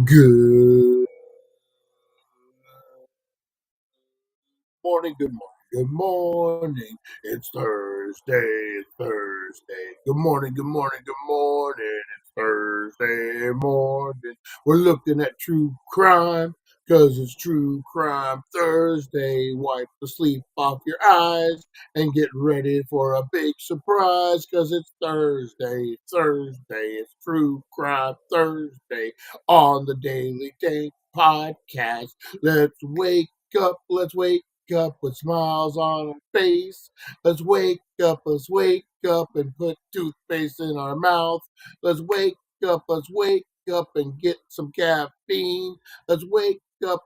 Good morning, good morning, good morning. It's Thursday. Good morning, good morning, good morning. It's Thursday morning. We're looking at true crime, 'cause it's True Crime Thursday. Wipe the sleep off your eyes and get ready for a big surprise, 'cause it's Thursday. It's True Crime Thursday on the Daily Dank podcast. Let's wake up with smiles on our face. Let's wake up and put toothpaste in our mouth. Let's wake up and get some caffeine. Let's wake up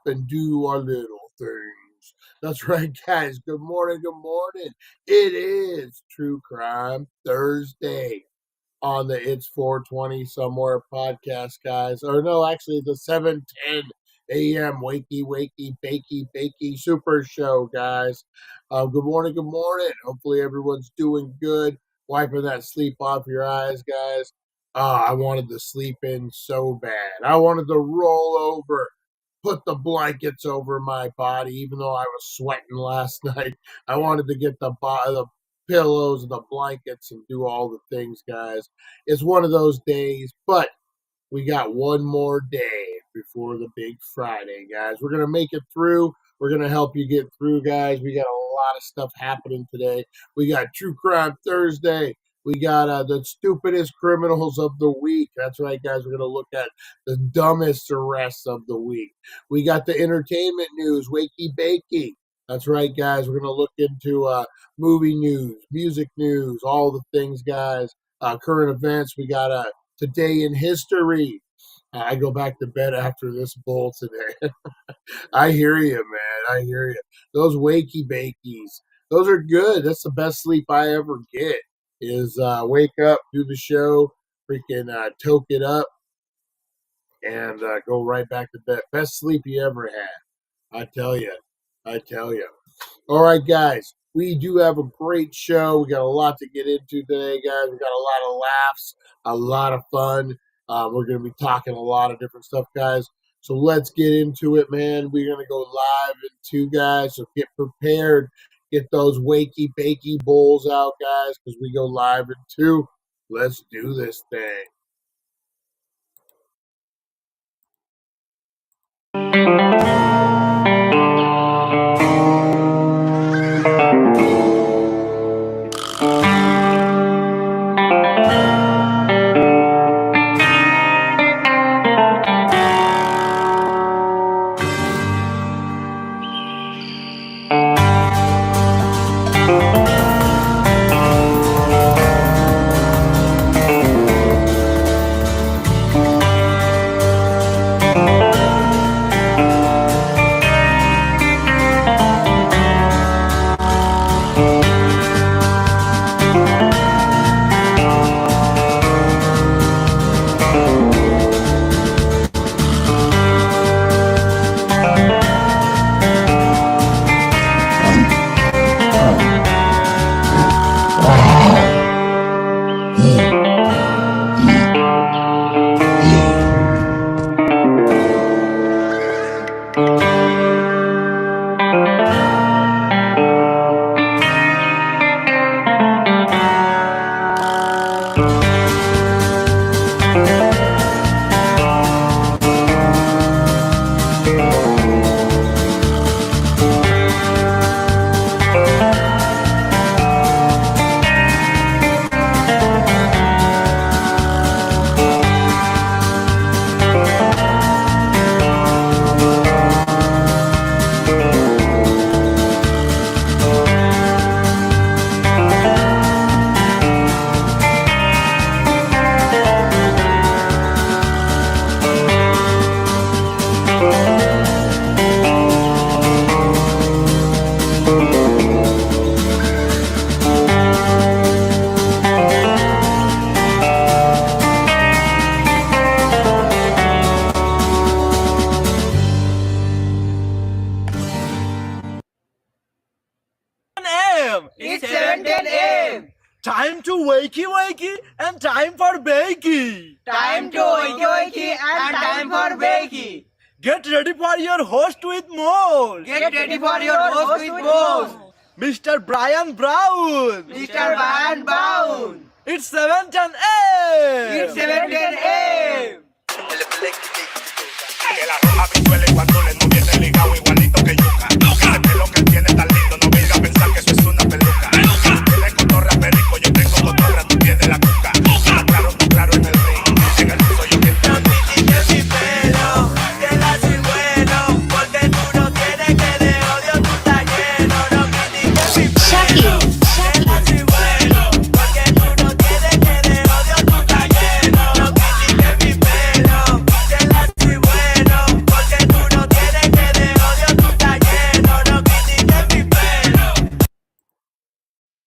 and do our little things. That's right, guys. Good morning, good morning. It is True Crime Thursday on the It's 420 Somewhere podcast, guys. Or no, actually the 7:10 a.m. Wakey Bakey Super Show, guys. Good morning, good morning. Hopefully everyone's doing good. Wiping that sleep off your eyes, guys. I wanted to sleep in so bad. I wanted to roll over, put the blankets over my body, even though I was sweating last night. I wanted to get the pillows and the blankets and do all the things, guys. It's one of those days, but we got one more day before the big Friday, guys. We're going to make it through. We're going to help you get through, guys. We got a lot of stuff happening today. We got True Crime Thursday. We got the stupidest criminals of the week. That's right, guys. We're going to look at the dumbest arrests of the week. We got the entertainment news, Wakey Bakey. That's right, guys. We're going to look into movie news, music news, all the things, guys. Current events. We got today in history. I go back to bed after this bowl today. I hear you, man. I hear you. Those wakey bakies, those are good. That's the best sleep I ever get. Is wake up, do the show, freaking toke it up, and go right back to bed. Best sleep you ever had. I tell you. I tell you. All right, guys. We do have a great show. We got a lot to get into today, guys. We got a lot of laughs, a lot of fun. We're going to be talking a lot of different stuff, guys. So let's get into it, man. We're going to go live in two, guys. So get prepared. Get those wakey bakey bowls out, guys, because we go live in two. Let's do this thing. Wakey Wakey and time for Bakey. Time to Wakey Wakey and time for Bakey. Get ready for your host with more. Get ready for your host with more. Mr. Brian Brown. Mr. Brian Brown. It's 7:10 a.m. It's 7:10 a.m. Que la roja visuele cuando le no viene ligado igualito que yuca. Ese pelo que tiene tan lindo, no venga a pensar que eso es una peluca. Tiene cotorra perico, yo tengo cotorra, tú tienes la cuca. Claro en el ring, en el piso yo quiero. No critiques mi pelo, que la soy bueno, porque tú no tienes que de odio tú estás lleno. No critiques mi pelo, que la soy bueno, porque tú no tienes que de odio tú estás lleno. No critiques mi pelo, que la soy bueno, porque tú no tienes que de odio tú estás lleno. No critiques mi pelo.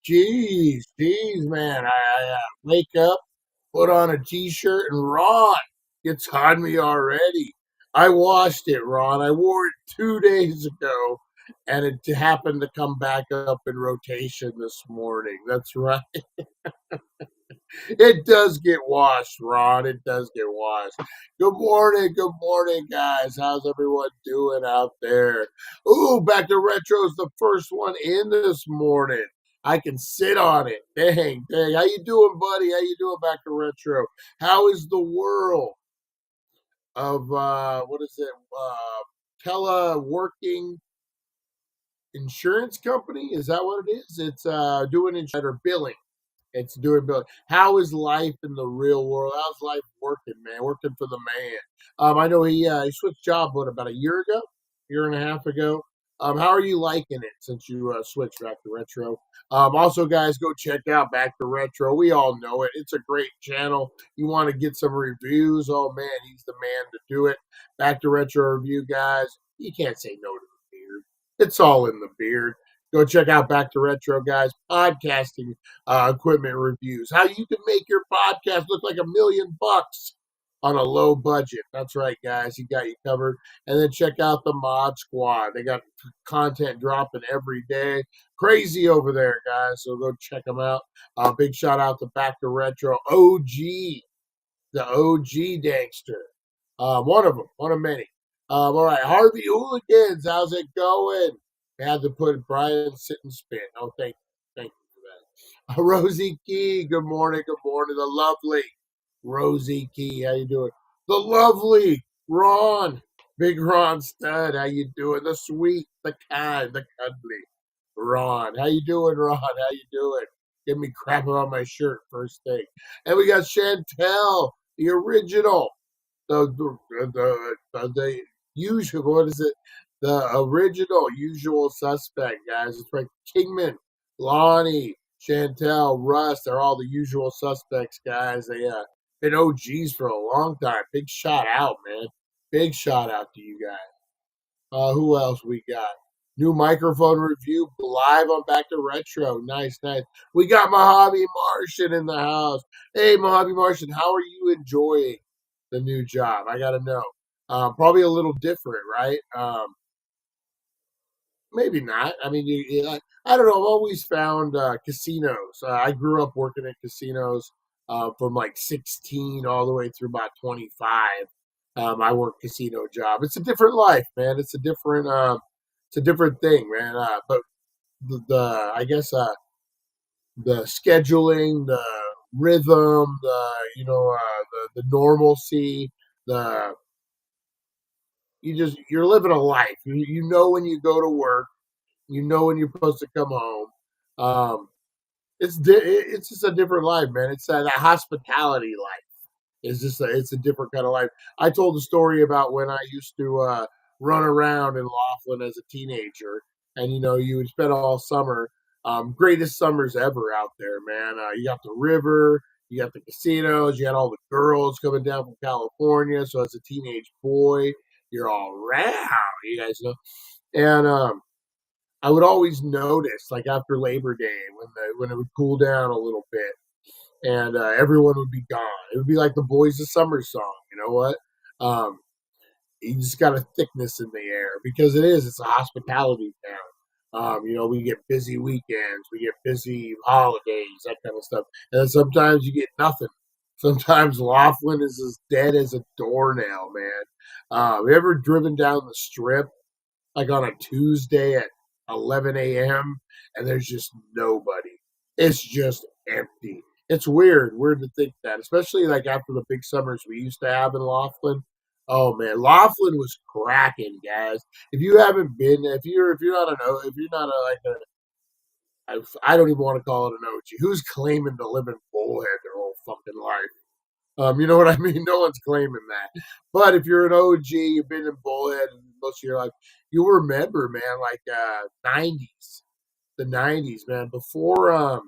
Jeez, man. I wake up, put on a t-shirt, and Ron gets on me already. I washed it, Ron. I wore it 2 days ago, and it happened to come back up in rotation this morning. That's right. It does get washed, Ron. It does get washed. Good morning, guys. How's everyone doing out there? Ooh, Back to Retro's the first one in this morning. I can sit on it. Dang. How you doing, buddy? How you doing, Back to Retro? How is the world of teleworking insurance company? Is that what it is? It's doing insurance billing. It's doing billing. How is life in the real world? How's life working, man? Working for the man. I know he switched job about a year ago, year and a half ago. How are you liking it since you switched back to Retro? Also, guys, go check out Back to Retro. We all know it. It's a great channel. You want to get some reviews? Oh man, he's the man to do it. Back to Retro review, guys. You can't say no to the beard. It's all in the beard. Go check out Back to Retro, guys. Podcasting equipment reviews. How you can make your podcast look like $1 million on a low budget. That's right, guys. He got you covered. And then check out the Mod Squad. They got content dropping every day. Crazy over there, guys. So go check them out. Big shout out to Back to Retro OG, the OG Dankster. One of them, one of many. All right, Harvey Hooligans, how's it going? I had to put Brian sit and spin. Oh, thank you for that. Rosie Key, good morning. The lovely Rosie Key, how you doing? The lovely Ron, Big Ron Stud, how you doing? The sweet, the kind, the cuddly Ron, how you doing, Ron? How you doing? Give me crap on my shirt first thing. And we got Chantel, the original, the usual. What is it? The original usual suspect, guys. It's right. Kingman, Lonnie, Chantel, Russ. They're all the usual suspects, guys. They been OGs for a long time. Big shout out, man. Big shout out to you guys. Who else we got? New microphone review live on Back to Retro. Nice. We got Mojave Martian in the house. Hey, Mojave Martian, how are you enjoying the new job? I got to know. Probably a little different, right? Maybe not. I mean, I don't know. I've always found casinos. I grew up working at casinos from like 16 all the way through about 25. I worked casino job. It's a different life, man. It's a different thing, man. But I guess the scheduling, the rhythm, the normalcy, you're living a life. You know when you go to work, you know when you're supposed to come home. It's just a different life, man. It's that hospitality life. It's a different kind of life. I told a story about when I used to run around in Laughlin as a teenager, and you would spend all summer. Greatest summers ever out there, man. You got the river, you got the casinos, you had all the girls coming down from California. So as a teenage boy, you're all around, you guys know. And I would always notice, like after Labor Day, when it would cool down a little bit, and everyone would be gone. It would be like the Boys of Summer song. You know what? You just got a thickness in the air because it's a hospitality town. We get busy weekends, we get busy holidays, that kind of stuff. And then sometimes you get nothing. Sometimes Laughlin is as dead as a doornail, man. Have you ever driven down the strip like on a Tuesday at 11 a.m. and there's just nobody? It's just empty. It's weird to think that, especially like after the big summers we used to have in Laughlin. Oh man, Laughlin was cracking, guys. If you haven't been, if you're not a, like a, I don't even want to call it an OG. Who's claiming to live in Bullhead their whole fucking life? You know what I mean? No one's claiming that. But if you're an OG, you've been in Bullhead most of your life, you'll remember, man, like 90s, the 90s, man. Before,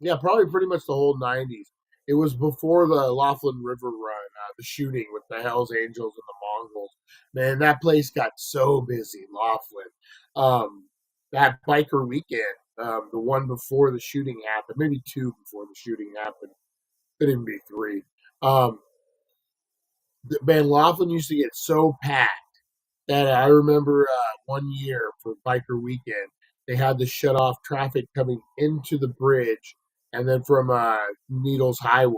yeah, probably pretty much the whole 90s. It was before the Laughlin River run, the shooting with the Hells Angels and the Mongols. Man, that place got so busy, Laughlin. That biker weekend, the one before the shooting happened, maybe two before the shooting happened, could even be three. Um, Man, Laughlin used to get so packed that I remember one year for biker weekend, they had to shut off traffic coming into the bridge and then from Needles Highway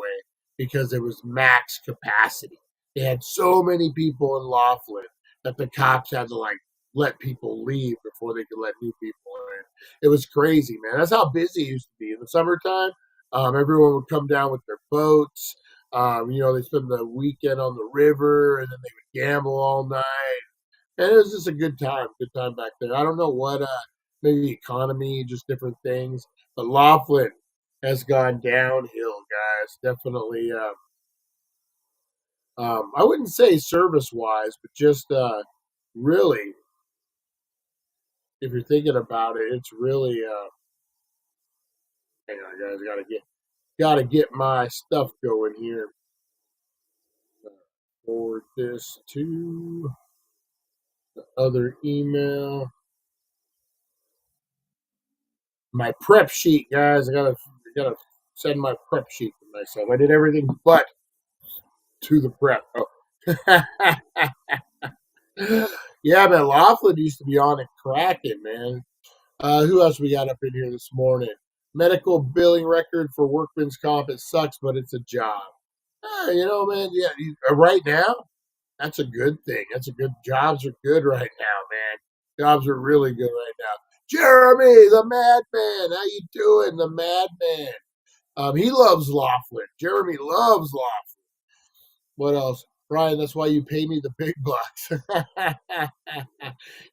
because it was max capacity. They had so many people in Laughlin that the cops had to like let people leave before they could let new people in. It was crazy, man. That's how busy it used to be in the summertime. Everyone would come down with their boats. They spend the weekend on the river and then they would gamble all night. And it was just a good time back there. I don't know what, maybe economy, just different things. But Laughlin has gone downhill, guys. Definitely. I wouldn't say service wise, but just really, if you're thinking about it, it's really. Hang on, guys. Gotta get my stuff going here. Forward this to the other email. My prep sheet, guys. I gotta send my prep sheet to myself. I did everything but to the prep. Oh. Yeah, man. Laughlin used to be on it cracking, man. Who else we got up in here this morning? Medical billing record for workman's comp. It sucks, but it's a job. Man. Yeah, right now, that's a good thing. That's a good. Jobs are good right now, man. Jobs are really good right now. Jeremy, the madman. How you doing, the madman? He loves Laughlin. Jeremy loves Laughlin. What else? Brian, that's why you pay me the big bucks.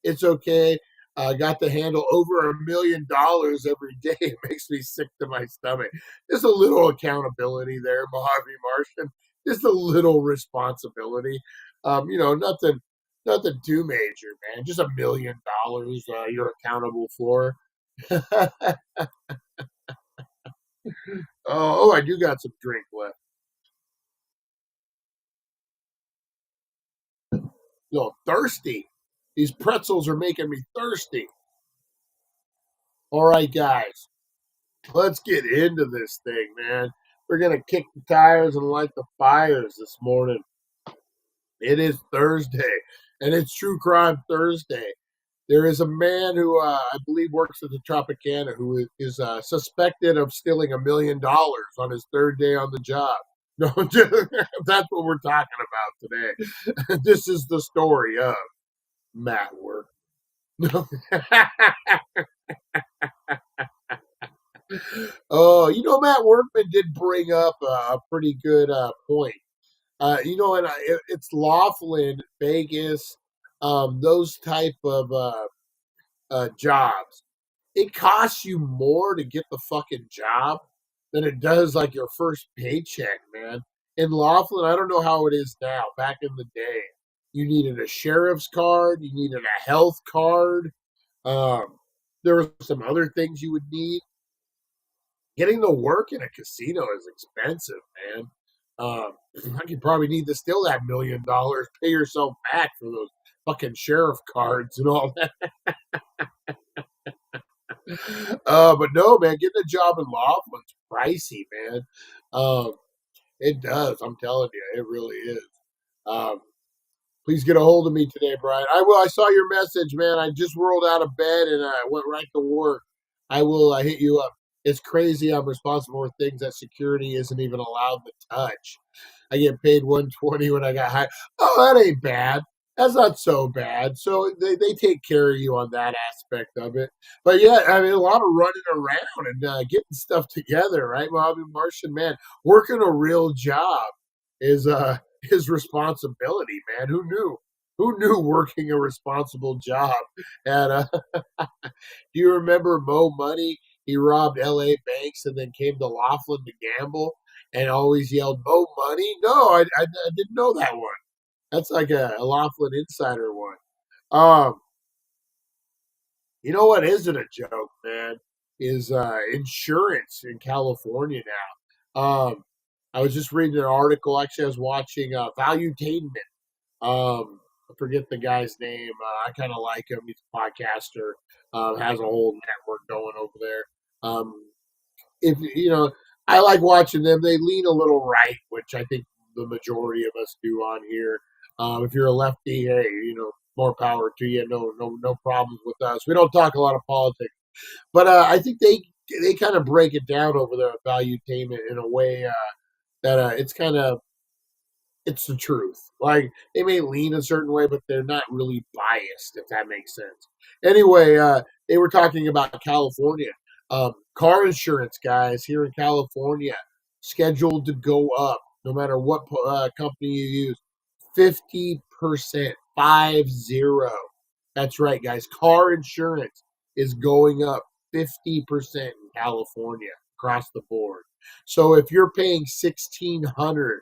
It's okay. I got to handle over $1 million every day. It makes me sick to my stomach. Just a little accountability there, Mojave Martian. Just a little responsibility. Nothing too major, man. Just $1 million you're accountable for. Oh, I do got some drink left. Thirsty. These pretzels are making me thirsty. All right, guys, let's get into this thing, man. We're going to kick the tires and light the fires this morning. It is Thursday, and it's True Crime Thursday. There is a man who I believe works at the Tropicana who is suspected of stealing $1 million on his third day on the job. No, that's what we're talking about today. This is the story of Matt Work. Oh, Matt Workman did bring up a pretty good point. It's Laughlin, Vegas, those type of jobs. It costs you more to get the fucking job than it does like your first paycheck, man. In Laughlin, I don't know how it is now. Back in the day, you needed a sheriff's card, you needed a health card. There were some other things you would need. Getting to work in a casino is expensive, man. I could probably need to steal that $1 million, pay yourself back for those fucking sheriff cards and all that. But no, man, getting a job in Laughlin's pricey, man. It does. I'm telling you, it really is. Please get a hold of me today, Brian. I will. I saw your message, man. I just rolled out of bed and I went right to work. I will hit you up. It's crazy. I'm responsible for things that security isn't even allowed to touch. I get paid $120 when I got hired. Oh, that ain't bad. That's not so bad. So they take care of you on that aspect of it. But yeah, I mean, a lot of running around and getting stuff together, right? Well, I mean, Martian man, working a real job is his responsibility, man. Who knew? Who knew working a responsible job? And do you remember Mo Money? He robbed L.A. banks and then came to Laughlin to gamble and always yelled "Mo Money." No, I didn't know that one. That's like a Laughlin insider one. Um, you know what isn't a joke, man? Is insurance in California now. I was just reading an article. Actually, I was watching Valuetainment. I forget the guy's name. I kind of like him. He's a podcaster. Has a whole network going over there. If you know, I like watching them. They lean a little right, which I think the majority of us do on here. If you're a lefty, hey, more power to you. No problems with us. We don't talk a lot of politics, but I think they kind of break it down over there at Valuetainment in a way that it's the truth. Like they may lean a certain way, but they're not really biased, if that makes sense. Anyway, they were talking about California. Car insurance, guys, here in California, scheduled to go up no matter what company you use. 50%, 50. That's right, guys. Car insurance is going up 50% in California across the board. So if you're paying $1,600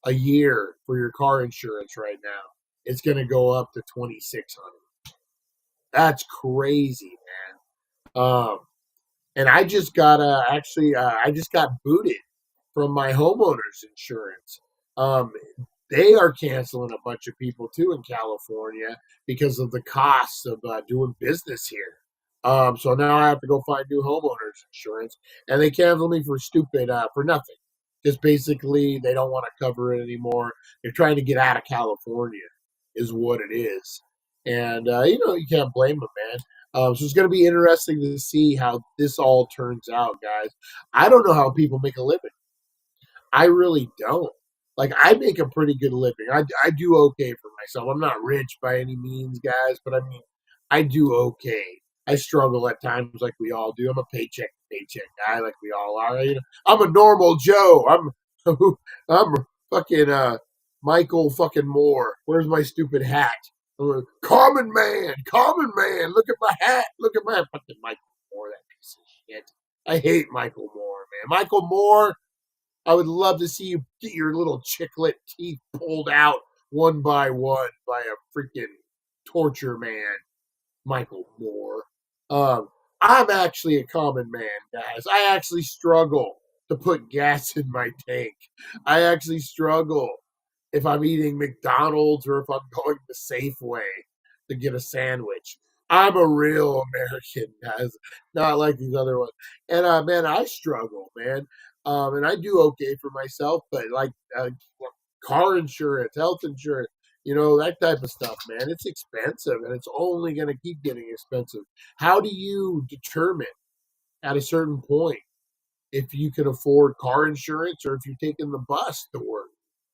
a year for your car insurance right now, it's going to go up to 2,600. That's crazy, man. And I just got I just got booted from my homeowner's insurance. Um, they are canceling a bunch of people too in California because of the costs of doing business here. So now I have to go find new homeowners insurance, and they cancel me for stupid for nothing. Just basically they don't want to cover it anymore. They're trying to get out of California, is what it is, and you can't blame them, man. So it's going to be interesting to see how this all turns out, guys. I don't know how people make a living. I really don't. Like I make a pretty good living. I do okay for myself. I'm not rich by any means, guys, but I mean, I do okay. I struggle at times, like we all do. I'm a paycheck to paycheck guy, like we all are. I'm a normal Joe. I'm fucking Michael fucking Moore. Where's my stupid hat? I'm a common man, common man. Look at my hat. Look at my fucking Michael Moore. That piece of shit. I hate Michael Moore, man. Michael Moore. I would love to see you get your little chiclet teeth pulled out one by a freaking torture man, Michael Moore. I'm actually a common man, guys. I actually struggle to put gas in my tank. I actually struggle if I'm eating McDonald's or if I'm going to Safeway to get a sandwich. I'm a real American, guys, not like these other ones. And man, I struggle, man. And I do okay for myself, but like car insurance, health insurance, that type of stuff, man, it's expensive and it's only going to keep getting expensive. How do you determine at a certain point if you can afford car insurance or if you're taking the bus to work?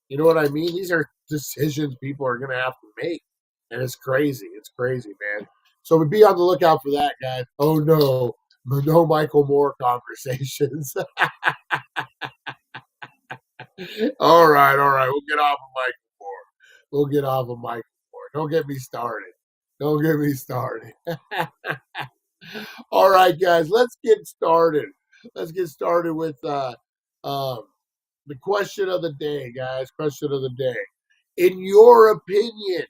You know what I mean? These are decisions people are going to have to make. And it's crazy. It's crazy, man. So be on the lookout for that, guys. Oh, no. No Michael Moore conversations. All right. We'll get off of Michael Moore. We'll get off of Michael Moore. Don't get me started. Don't get me started. All right, guys. Let's get started. Let's get started with the question of the day, guys. Question of the day. In your opinion,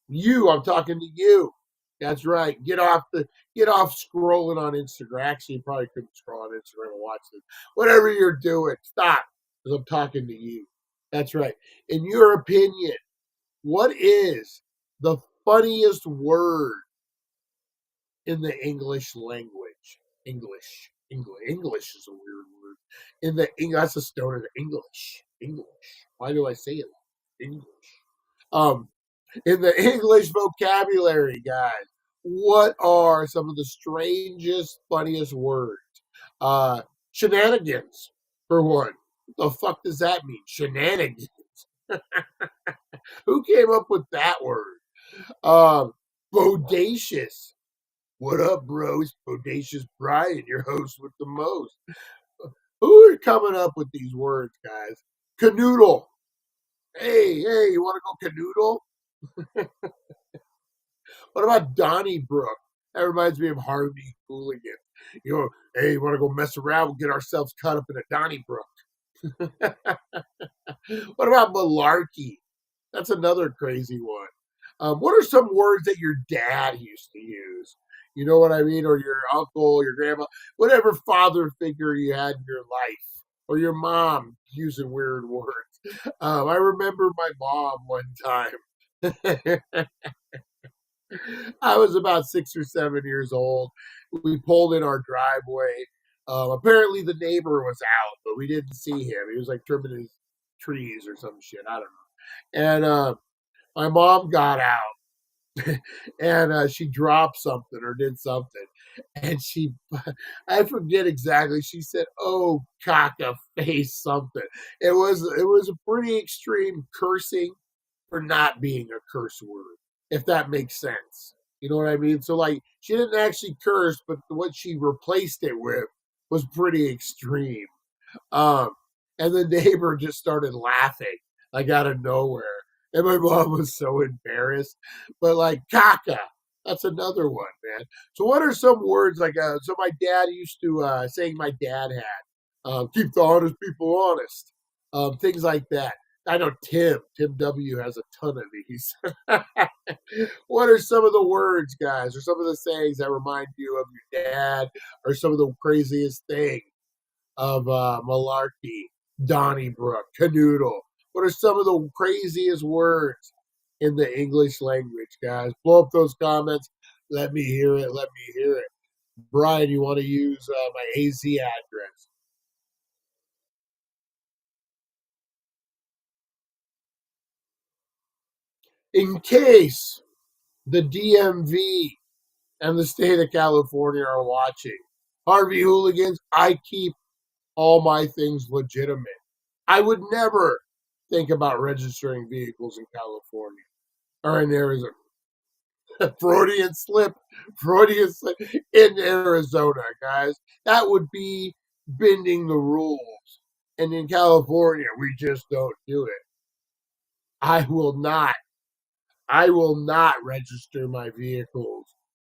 I'm talking to you. That's right. Get off scrolling on Instagram. Actually, you probably couldn't scroll on Instagram and watch this. Whatever you're doing, stop. Because I'm talking to you. That's right. In your opinion, what is the funniest word in the English language? English is a weird word. That's a stoner. English. Why do I say it? English. In the English vocabulary, guys, what are some of the strangest, funniest words? Shenanigans, for one. What the fuck does that mean? Shenanigans. Who came up with that word? Bodacious. What up, bros? Bodacious Brian, your host with the most. Who are coming up with these words, guys? Canoodle. Hey, you want to go canoodle? What about Donnybrook? That reminds me of Harvey Hooligan. Hey, you want to go mess around? We'll get ourselves caught up in a Donnybrook. What about malarkey? That's another crazy one. What are some words that your dad used to use? You know what I mean? Or your uncle, your grandma, whatever father figure you had in your life, or your mom using weird words. I remember my mom one time. I was about 6 or 7 years old. We pulled in our driveway. Apparently, the neighbor was out, but we didn't see him. He was like trimming his trees or some shit. I don't know. And my mom got out and she dropped something or did something. And I forget exactly. She said, "Oh, caca face something." It was a pretty extreme cursing for not being a curse word, if that makes sense. You know what I mean? So, like, she didn't actually curse, but what she replaced it with was pretty extreme. Um, and the neighbor just started laughing, like, out of nowhere. And my mom was so embarrassed. But, like, caca, that's another one, man. So, what are some words like, so my dad used to, saying my dad had, keep the honest people honest, things like that. I know Tim W has a ton of these. What are some of the words, guys, or some of the sayings that remind you of your dad, or some of the craziest things of malarkey, Donnybrook, canoodle? What are some of the craziest words in the English language, guys? Blow up those comments. Let me hear it. Let me hear it. Brian, you want to use my AZ address? In case the DMV and the state of California are watching, Harvey Hooligans, I keep all my things legitimate. I would never think about registering vehicles in California or in Arizona. Freudian slip in Arizona, guys. That would be bending the rules. And in California, we just don't do it. I will not register my vehicles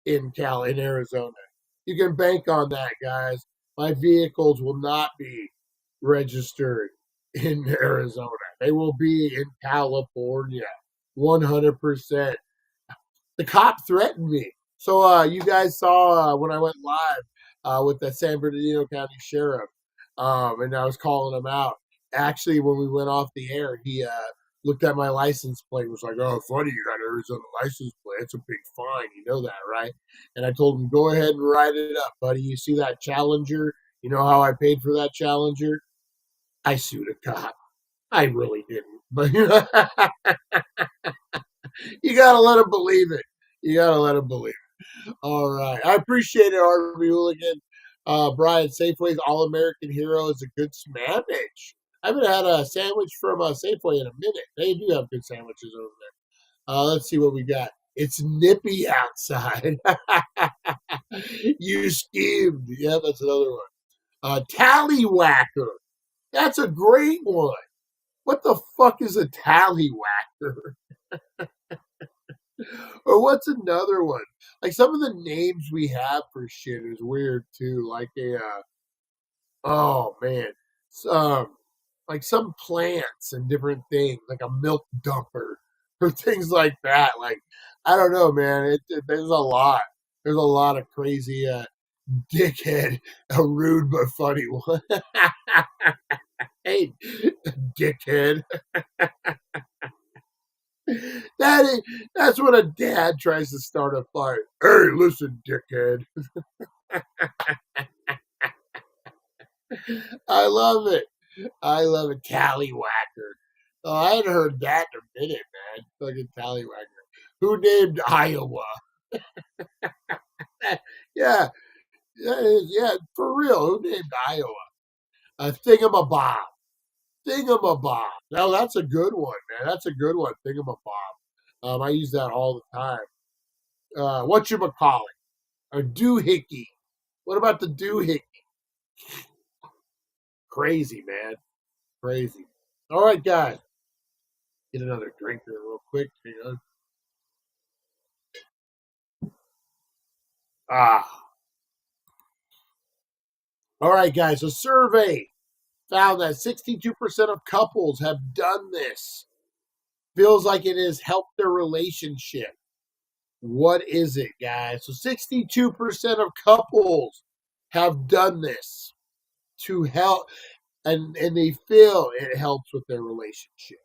in Arizona. You can bank on that, guys. My vehicles will not be registered in Arizona. They will be in California, 100%. The cop threatened me. So you guys saw when I went live with the San Bernardino County Sheriff, and I was calling him out. Actually, when we went off the air, he looked at my license plate and was like, "Oh, funny, you got Arizona license plate. It's a big fine. You know that, right?" And I told him, "Go ahead and write it up, buddy. You see that Challenger? You know how I paid for that Challenger? I sued a cop. I really didn't. But you got to let him believe it. You got to let him believe it. All right. I appreciate it, Harvey Hooligan. Brian, Safeway's All American Hero is a good sandwich. I haven't had a sandwich from Safeway in a minute. They do have good sandwiches over there. Let's see what we got. It's nippy outside. You schemed. Yeah, that's another one. Tallywhacker. That's a great one. What the fuck is a tallywhacker? Or what's another one? Like some of the names we have for shit is weird too. Like oh man, like some plants and different things, like a milk dumper or things like that. Like I don't know, man. There's a lot. There's a lot of crazy dickhead, a rude but funny one. Hey, dickhead. That's when a dad tries to start a fight. Hey, listen, dickhead. I love it. I love it. Tallywhacker. Oh, I hadn't heard that in a minute, man. Fucking tallywagger. Who named Iowa? Yeah, yeah, for real. Who named Iowa? A thingamabob. Thingamabob. Now that's a good one, man. That's a good one. Thingamabob. I use that all the time. Whatchamacallit? A doohickey. What about the doohickey? Crazy, man. Crazy. All right, guys. Get another drink here real quick. Hang on. Ah. All right, guys. A survey found that 62% of couples have done this. Feels like it has helped their relationship. What is it, guys? So 62% of couples have done this to help, and they feel it helps with their relationship.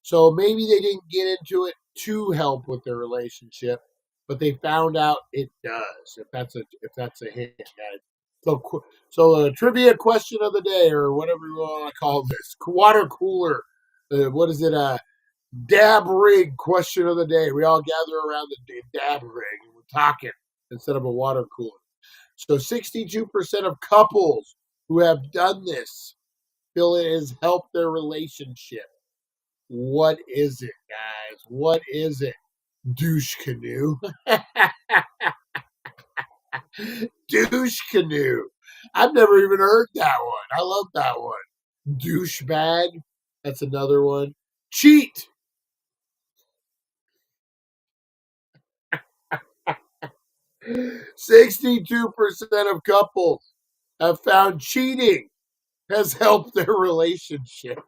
So maybe they didn't get into it to help with their relationship, but they found out it does. If that's a hint, guys. So trivia question of the day, or whatever you want to call this, water cooler. What is it? Dab rig question of the day. We all gather around the dab rig and we're talking instead of a water cooler. So 62% of couples who have done this feel it has helped their relationship. What is it, guys? What is it? Douche canoe. Douche canoe. I've never even heard that one. I love that one. Douchebag. That's another one. Cheat. 62% of couples have found cheating has helped their relationship.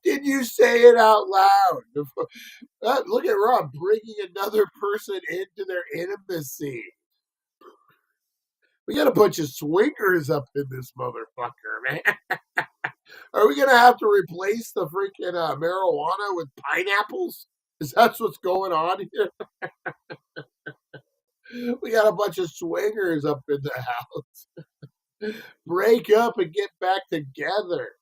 Did you say it out loud? Look at Rob bringing another person into their intimacy. We got a bunch of swingers up in this motherfucker, man. Are we gonna have to replace the freaking marijuana with pineapples? Is that what's going on here? We got a bunch of swingers up in the house. Break up and get back together.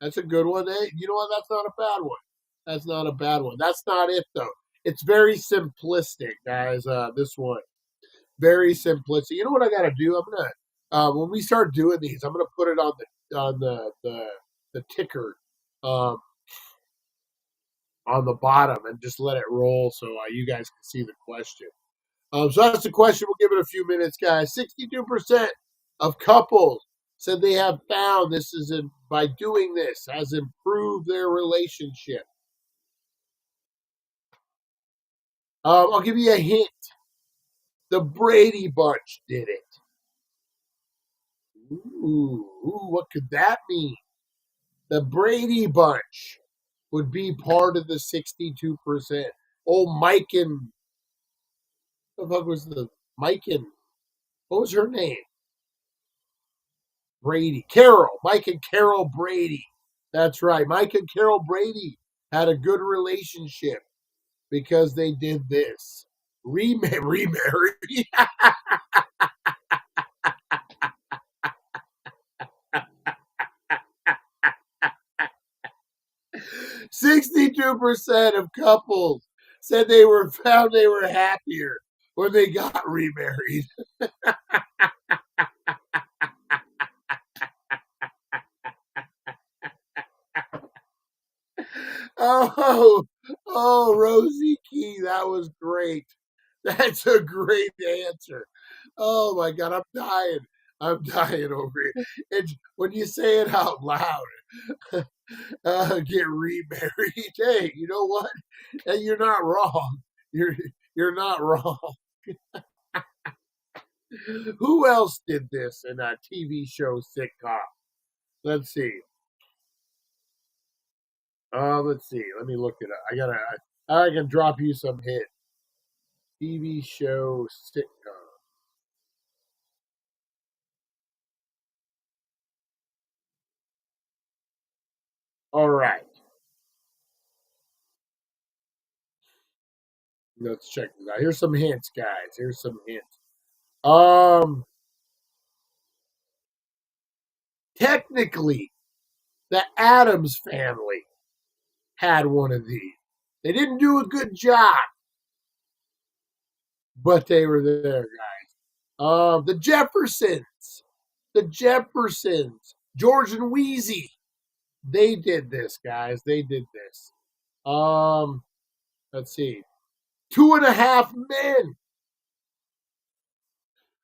That's a good one. You know what? That's not a bad one. That's not a bad one. That's not it though. It's very simplistic, guys. This one, very simplistic. You know what I got to do? I'm gonna when we start doing these, I'm gonna put it on the ticker um, on the bottom and just let it roll so you guys can see the question. So that's the question. We'll give it a few minutes, guys. 62% of couples said they have found this by doing this has improved their relationship. I'll give you a hint. The Brady Bunch did it. Ooh, what could that mean? The Brady Bunch would be part of the 62%. Oh, Mike and what the fuck was the Mike and what was her name? Brady. Carol. Mike and Carol Brady. That's right. Mike and Carol Brady had a good relationship because they did this. Remarry. 62% of couples said they were happier when they got remarried. Oh, Rosie Key, that was great. That's a great answer. Oh my God, I'm dying. I'm dying over here. And when you say it out loud, get remarried. Hey, you know what? And you're not wrong. You're not wrong. Who else did this in a TV show sitcom? Let's see. Let's see. Let me look it up. I can drop you some hint. TV show sitcom. All right. Let's check this out. Here's some hints, guys. Here's some hints. Technically, The Addams Family had one of these. They didn't do a good job, but they were there, guys. The Jeffersons, George and Wheezy, they did this, guys. They did this. Let's see. 2.5 Men.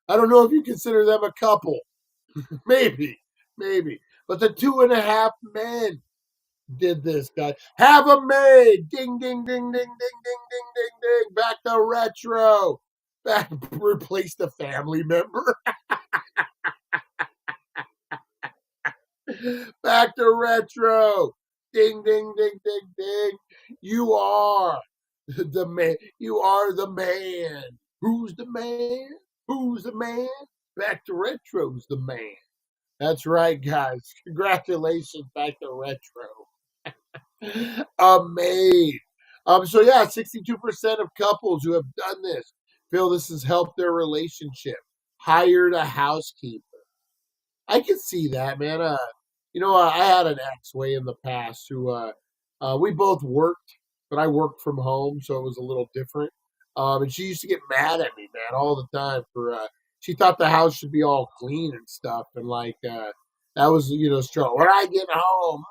I don't know if you consider them a couple. maybe. But the 2.5 Men did this, guys. Have a maid. Ding, ding, ding, ding, ding, ding, ding, ding, ding. Back to retro. Back, replace the family member. Back to retro. Ding, ding, ding, ding, ding. You are the man. You are the man. Who's the man? Who's the man? Back to retro's the man. That's right, guys. Congratulations, back to retro. A maid. So yeah, 62% of couples who have done this feel this has helped their relationship. Hired a housekeeper. I can see that, man. I had an ex way in the past who we both worked, but I worked from home, so it was a little different. And she used to get mad at me, man, all the time for she thought the house should be all clean and stuff, and that was strong. When I get home,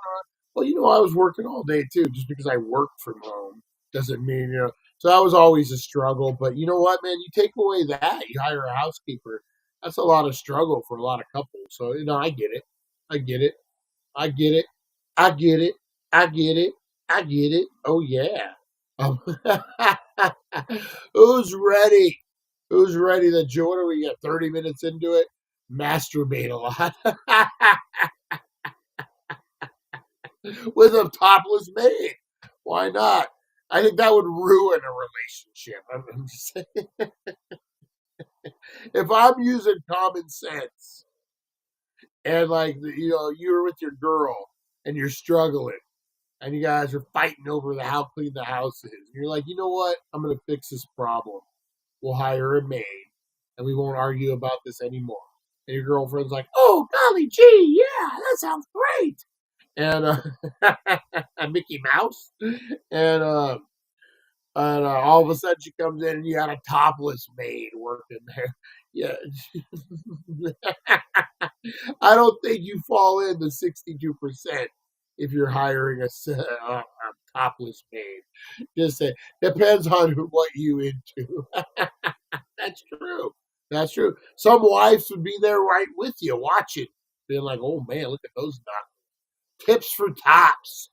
well, I was working all day too. Just because I worked from home doesn't mean So that was always a struggle. But you know what, man? You take away that, you hire a housekeeper. That's a lot of struggle for a lot of couples. So I get it. I get it. I get it. I get it. I get it. I get it. Oh yeah. Who's ready? Who's ready? What are we get? 30 minutes into it. Masturbate a lot with a topless maid. Why not? I think that would ruin a relationship. I'm just saying. If I'm using common sense and you're with your girl and you're struggling and you guys are fighting over how clean the house is, and you're like, you know what? I'm going to fix this problem. We'll hire a maid and we won't argue about this anymore. And your girlfriend's like, oh, golly gee, yeah, that sounds great. And Mickey Mouse. And all of a sudden she comes in and you got a topless maid working there. Yeah. I don't think you fall into 62% if you're hiring a topless maid. Just say, depends on what you into. That's true. That's true. Some wives would be there right with you watching, being like, oh man, look at those knuckles. Tips for tops.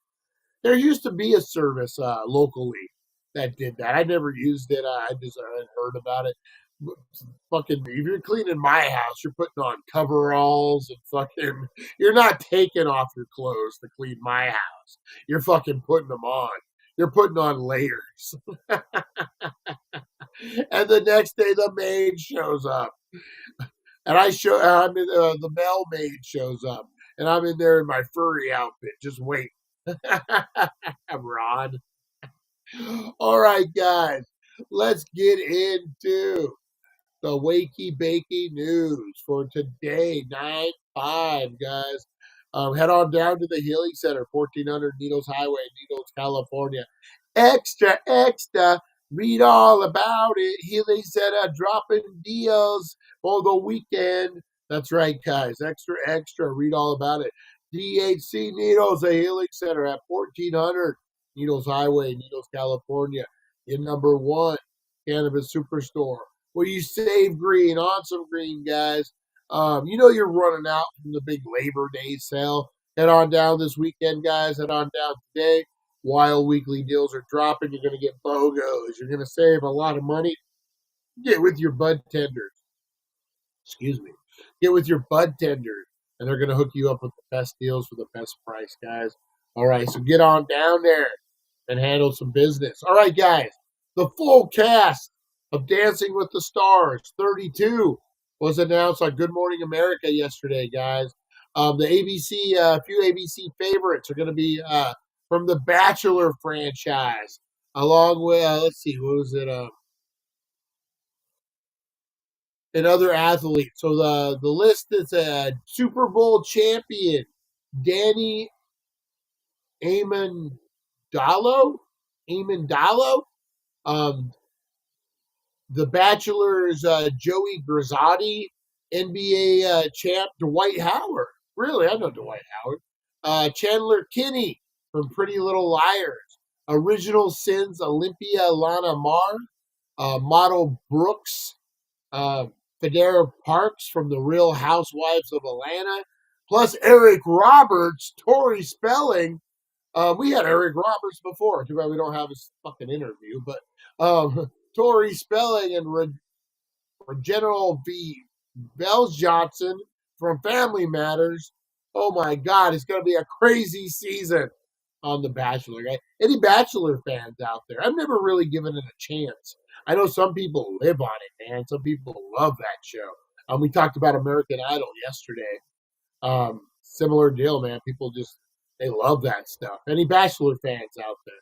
There used to be a service locally that did that. I never used it. I just heard about it. Fucking, if you're cleaning my house, you're putting on coveralls and fucking. You're not taking off your clothes to clean my house. You're fucking putting them on. You're putting on layers. And the next day, the maid shows up, and the male maid shows up, and I'm in there in my furry outfit. Just wait. Ron. All right, guys, let's get into the Wakey Bakey news for today, 9/5, guys. Head on down to the Healing Center, 1400 Needles Highway, Needles, California. Extra, extra. Read all about it. Healing Center dropping deals for the weekend. That's right, guys. Extra, extra. Read all about it. DHC Needles, a Healing Center at 1400 Needles Highway, Needles, California. Your number one cannabis superstore where you save green on some green, guys. You're running out from the big Labor Day sale. Head on down this weekend, guys. Head on down today. While weekly deals are dropping, you're going to get BOGOs. You're going to save a lot of money. Get with your bud tenders. Excuse me. Get with your bud tenders, and they're going to hook you up with the best deals for the best price, guys. All right, so get on down there and handle some business. All right, guys. The full cast of Dancing with the Stars 32 was announced on Good Morning America yesterday, guys. The ABC, a few ABC favorites are going to be from the Bachelor franchise, along with, let's see, what was it? And other athletes. So the list is a Super Bowl champion, Danny Amendola. The Bachelor's Joey Grizzotti, NBA champ Dwight Howard. Really, I know Dwight Howard. Chandler Kinney from Pretty Little Liars. Original Sins Olympia Lana Mar. Model Brooks. Federa Parks from The Real Housewives of Atlanta. Plus Eric Roberts, Tori Spelling. We had Eric Roberts before. Too bad we don't have his fucking interview. But Tori Spelling and General V. Bells Johnson from Family Matters. Oh my God, it's going to be a crazy season on The Bachelor. Right? Any Bachelor fans out there? I've never really given it a chance. I know some people live on it, man. Some people love that show. We talked about American Idol yesterday. Similar deal, man. People they love that stuff. Any Bachelor fans out there?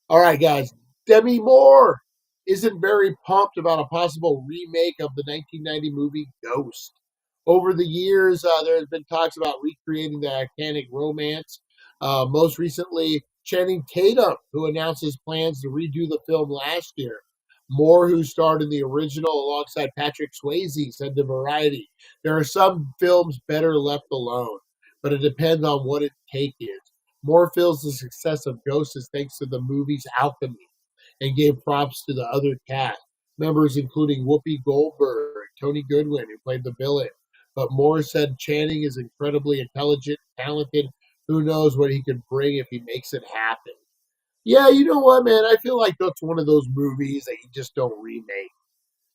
All right, guys. Demi Moore isn't very pumped about a possible remake of the 1990 movie Ghost. Over the years, there has been talks about recreating the iconic romance. Most recently, Channing Tatum, who announced his plans to redo the film last year. Moore, who starred in the original alongside Patrick Swayze, said to Variety, "There are some films better left alone, but it depends on what its take is." Moore feels the success of Ghost is thanks to the movie's alchemy and gave props to the other cast members, including Whoopi Goldberg and Tony Goodwin, who played the villain. But Moore said Channing is incredibly intelligent, talented. Who knows what he could bring if he makes it happen. Yeah, you know what, man? I feel like that's one of those movies that you just don't remake.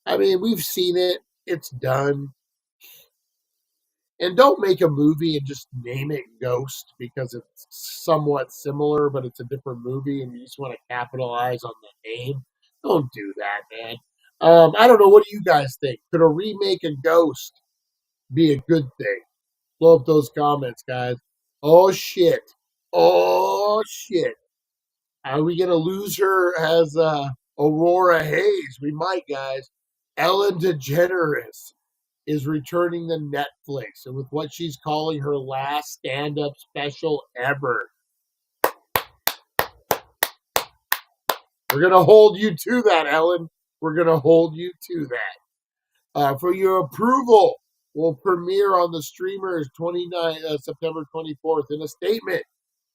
I mean, we've seen it. It's done. And don't make a movie and just name it Ghost because it's somewhat similar, but it's a different movie and you just want to capitalize on the name. Don't do that, man. I don't know. What do you guys think? Could a remake of Ghost be a good thing? Blow up those comments, guys. Oh, shit. Oh, shit. Are we going to lose her as Aurora Hayes? We might, guys. Ellen DeGeneres is returning to Netflix and with what she's calling her last stand-up special ever. We're going to hold you to that, Ellen. We're going to hold you to that. For your approval, will premiere on the streamers September 24th. In a statement,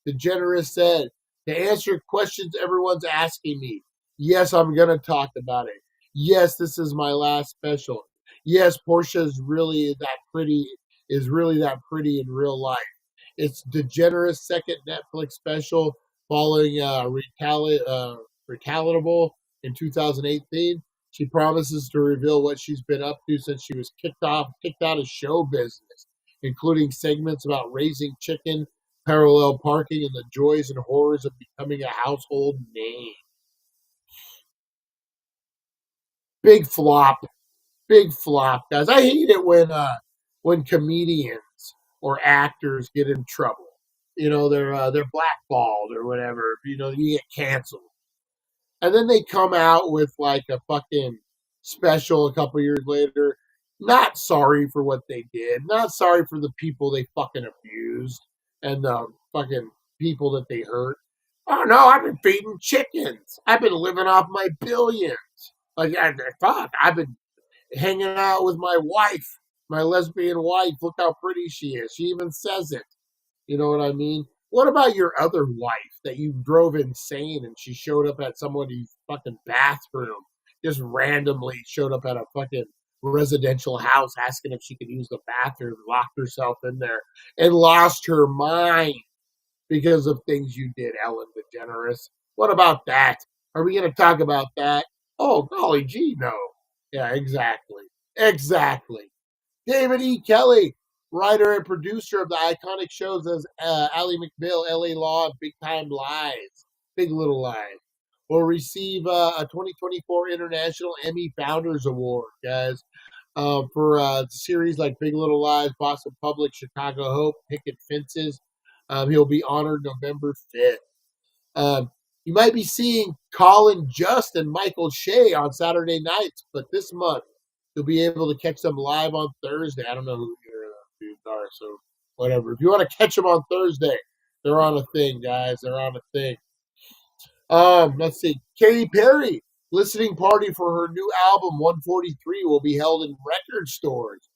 DeGeneres said, "To answer questions everyone's asking me, yes, I'm going to talk about it. Yes, this is my last special. Yes, Portia is really that pretty in real life. It's DeGeneres' second Netflix special following Retaliable in 2018. She promises to reveal what she's been up to since she was kicked out of show business, including segments about raising chicken, parallel parking, and the joys and horrors of becoming a household name." Big flop, guys. I hate it when comedians or actors get in trouble. You know, they're blackballed or whatever. You know, you get canceled. And then they come out with like a fucking special a couple years later, not sorry for what they did, not sorry for the people they fucking abused and the fucking people that they hurt. Oh no, I've been feeding chickens. I've been living off my billions. Like, I've been hanging out with my wife, my lesbian wife. Look how pretty she is. She even says it. You know what I mean? What about your other wife that you drove insane and she showed up at somebody's fucking bathroom, just randomly showed up at a fucking residential house asking if she could use the bathroom, locked herself in there, and lost her mind because of things you did, Ellen DeGeneres? What about that? Are we going to talk about that? Oh, golly gee, no. Yeah, exactly. David E. Kelly, writer and producer of the iconic shows as Ally McBeal, L.A. Law, and Big Little Lies, will receive a 2024 International Emmy Founders Award, guys, for series like Big Little Lies, Boston Public, Chicago Hope, Picket Fences. He'll be honored November 5th. You might be seeing Colin Just and Michael Shea on Saturday nights, but this month you'll be able to catch them live on Thursday. I don't know who your dudes are, so whatever. If you want to catch them on Thursday, They're on a thing, guys. They're on a thing. Let's see. Katy Perry listening party for her new album 143 will be held in record stores.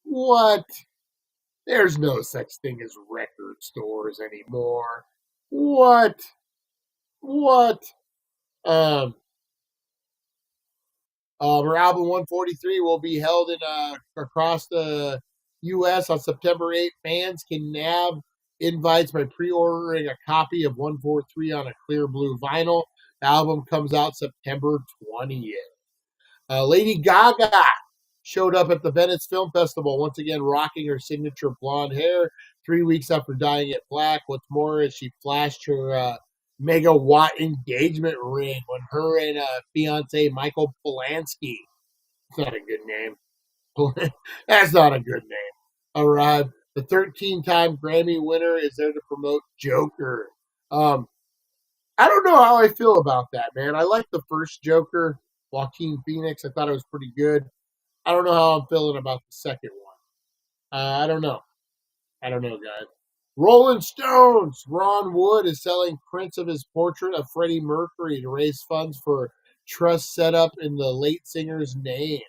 What? There's no such thing as record stores anymore. What? What? Um, her album 143 will be held in across the U.S. on September 8th. Fans can nab invites by pre-ordering a copy of 143 on a clear blue vinyl. The album comes out September 20th. Lady Gaga showed up at the Venice Film Festival, once again rocking her signature blonde hair 3 weeks after dyeing it black. What's more is she flashed her megawatt engagement ring when her and fiance Michael Polanski, it's not a good name, that's not a good name, arrived. The 13-time Grammy winner is there to promote Joker. I don't know how I feel about that, man. I like the first Joker, Joaquin Phoenix. I thought it was pretty good. I don't know how I'm feeling about the second one. I don't know. I don't know, guys. Rolling Stones. Ron Wood is selling prints of his portrait of Freddie Mercury to raise funds for trust set up in the late singer's name.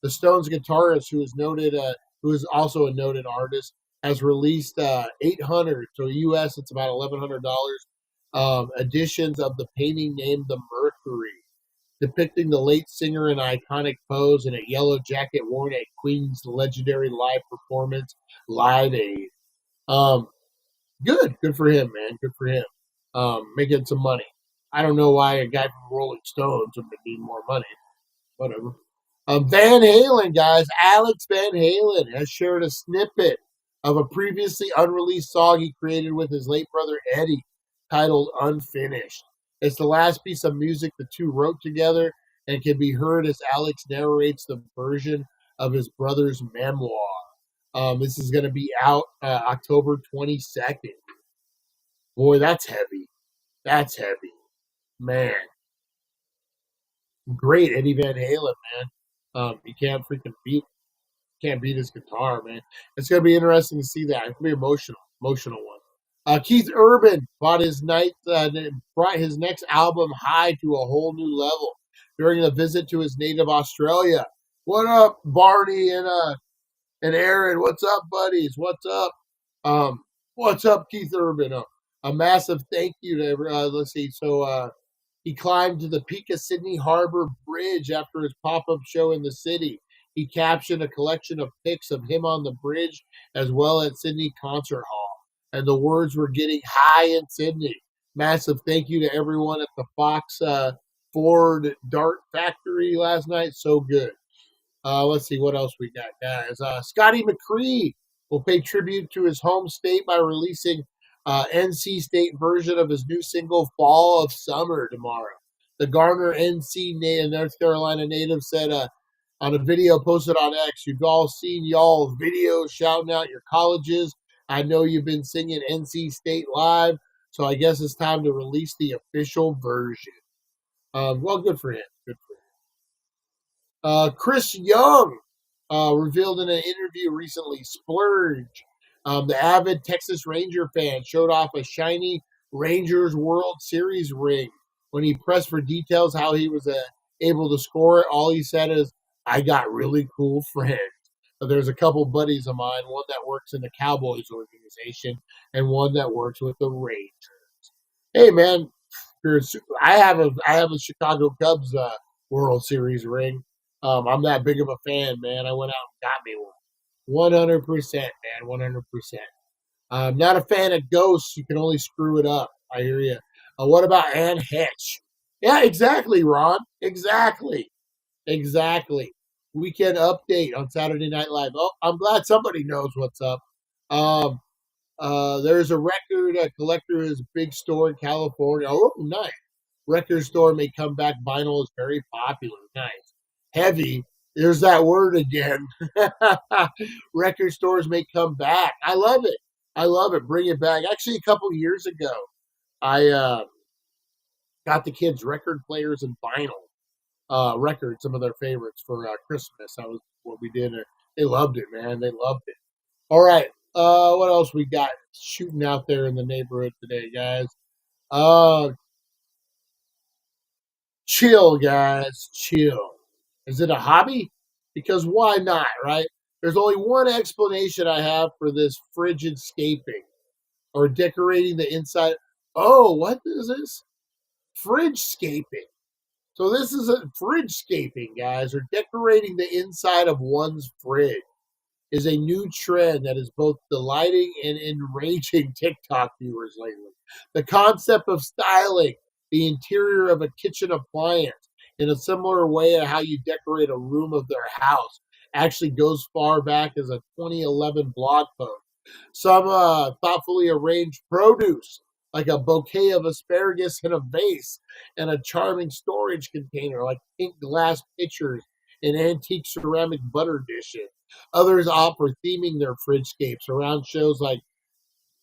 The Stones guitarist, who is also a noted artist, has released 800 to U.S. It's about $1,100 editions of the painting named the Mercury, depicting the late singer in an iconic pose in a yellow jacket worn at Queen's legendary live performance, Live Aid. Good for him, man. Good for him. Making some money. I don't know why a guy from Rolling Stones would need more money. Whatever. Van Halen, guys. Alex Van Halen has shared a snippet of a previously unreleased song he created with his late brother Eddie, titled Unfinished. It's the last piece of music the two wrote together and can be heard as Alex narrates the version of his brother's memoir. This is going to be out October 22nd. Boy, that's heavy. That's heavy. Man. Great Eddie Van Halen, man. You can't beat his guitar, man. It's gonna be interesting to see that. It's gonna be emotional one. Keith Urban brought his next album High to a whole new level during a visit to his native Australia. What up, Barney and Aaron? What's up, buddies? What's up? What's up, Keith Urban? A massive thank you to let's see. So he climbed to the peak of Sydney Harbour Bridge after his pop-up show in the city. He captioned a collection of pics of him on the bridge as well at Sydney Concert Hall. And the words were getting high in Sydney. Massive thank you to everyone at the Fox Ford Dart Factory last night. So good. Let's see what else we got, guys. Scotty McCree will pay tribute to his home state by releasing NC State version of his new single Fall of Summer tomorrow. The Garner NC North Carolina native said on a video posted on X, you've all seen y'all's videos shouting out your colleges. I know you've been singing NC State live, so I guess it's time to release the official version. Well, good for him. Good for him. Chris Young revealed in an interview recently, Splurge, the avid Texas Ranger fan, showed off a shiny Rangers World Series ring. When he pressed for details how he was able to score it, all he said is, I got really cool friends. There's a couple buddies of mine, one that works in the Cowboys organization and one that works with the Rangers. Hey, man, I have a Chicago Cubs World Series ring. I'm that big of a fan, man. I went out and got me one. 100%, man, 100%. I'm not a fan of ghosts. You can only screw it up. I hear you. What about Ann Hetch? Yeah, exactly, Ron. Exactly. Weekend update on Saturday Night Live. Oh, I'm glad somebody knows what's up. There's a record collector is a big store in California. Oh, nice. Record store may come back. Vinyl is very popular. Nice. Heavy. There's that word again. Record stores may come back. I love it. Bring it back. Actually, a couple years ago, I got the kids record players and vinyl records, some of their favorites for Christmas. That was what we did. They loved it, man. They loved it. All right. What else we got? shooting out there in the neighborhood today, guys. Chill, guys, chill. Is it a hobby? Because why not, right? There's only one explanation I have for this frigid scaping or decorating the inside. Oh, what is this? Fridge scaping. So this is a fridge scaping, guys, or decorating the inside of one's fridge is a new trend that is both delighting and enraging TikTok viewers lately. The concept of styling the interior of a kitchen appliance in a similar way to how you decorate a room of their house actually goes far back as a 2011 blog post. Some thoughtfully arranged produce, like a bouquet of asparagus in a vase and a charming storage container, like pink glass pitchers and antique ceramic butter dishes. Others opt for theming their fridgescapes around shows like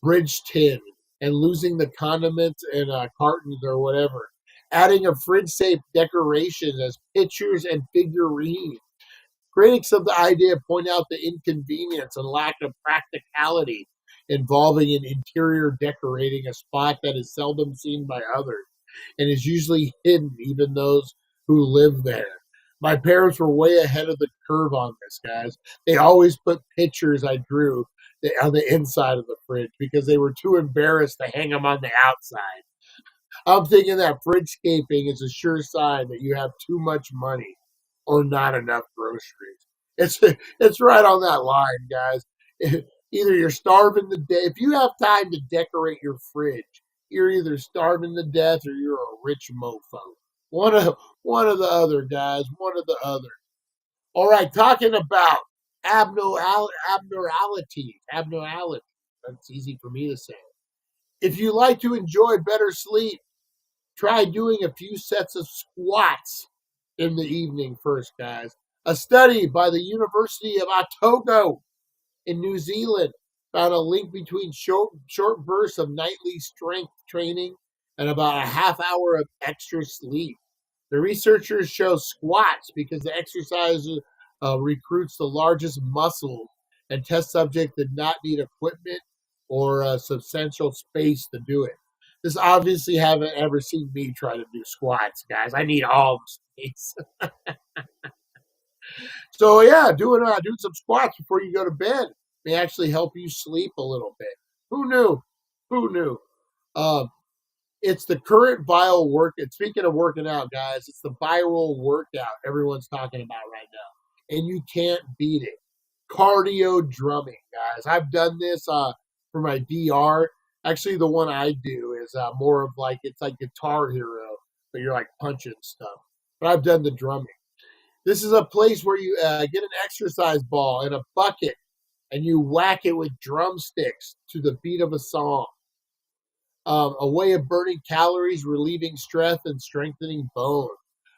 Bridgeton and losing the condiments and cartons or whatever. Adding a fridge safe decorations as pictures and figurines. Critics of the idea point out the inconvenience and lack of practicality involving in interior decorating a spot that is seldom seen by others and is usually hidden, even those who live there. My parents were way ahead of the curve on this, guys. They always put pictures I drew on the inside of the fridge because they were too embarrassed to hang them on the outside. I'm thinking that fridgescaping is a sure sign that you have too much money or not enough groceries. It's right on that line, guys. Either you're starving to death. If you have time to decorate your fridge, you're either starving to death or you're a rich mofo. One of the other, guys. One of the other. All right, talking about abnormalities. That's easy for me to say. If you like to enjoy better sleep, try doing a few sets of squats in the evening first, guys. A study by the University of Otago in New Zealand found a link between short bursts of nightly strength training and about a half hour of extra sleep. The researchers show squats because the exercise recruits the largest muscles, and test subjects did not need equipment or substantial space to do it. This obviously haven't ever seen me try to do squats, guys. I need all the space. So yeah, doing some squats before you go to bed may actually help you sleep a little bit. Who knew? Who knew? Um, it's the current viral work. And speaking of working out, guys, it's the viral workout everyone's talking about right now, and you can't beat it. Cardio drumming, guys. I've done this for my DR. Actually, the one I do is more of like it's like Guitar Hero, but you're like punching stuff. But I've done the drumming. This is a place where you get an exercise ball and a bucket, and you whack it with drumsticks to the beat of a song. A way of burning calories, relieving stress, and strengthening bones.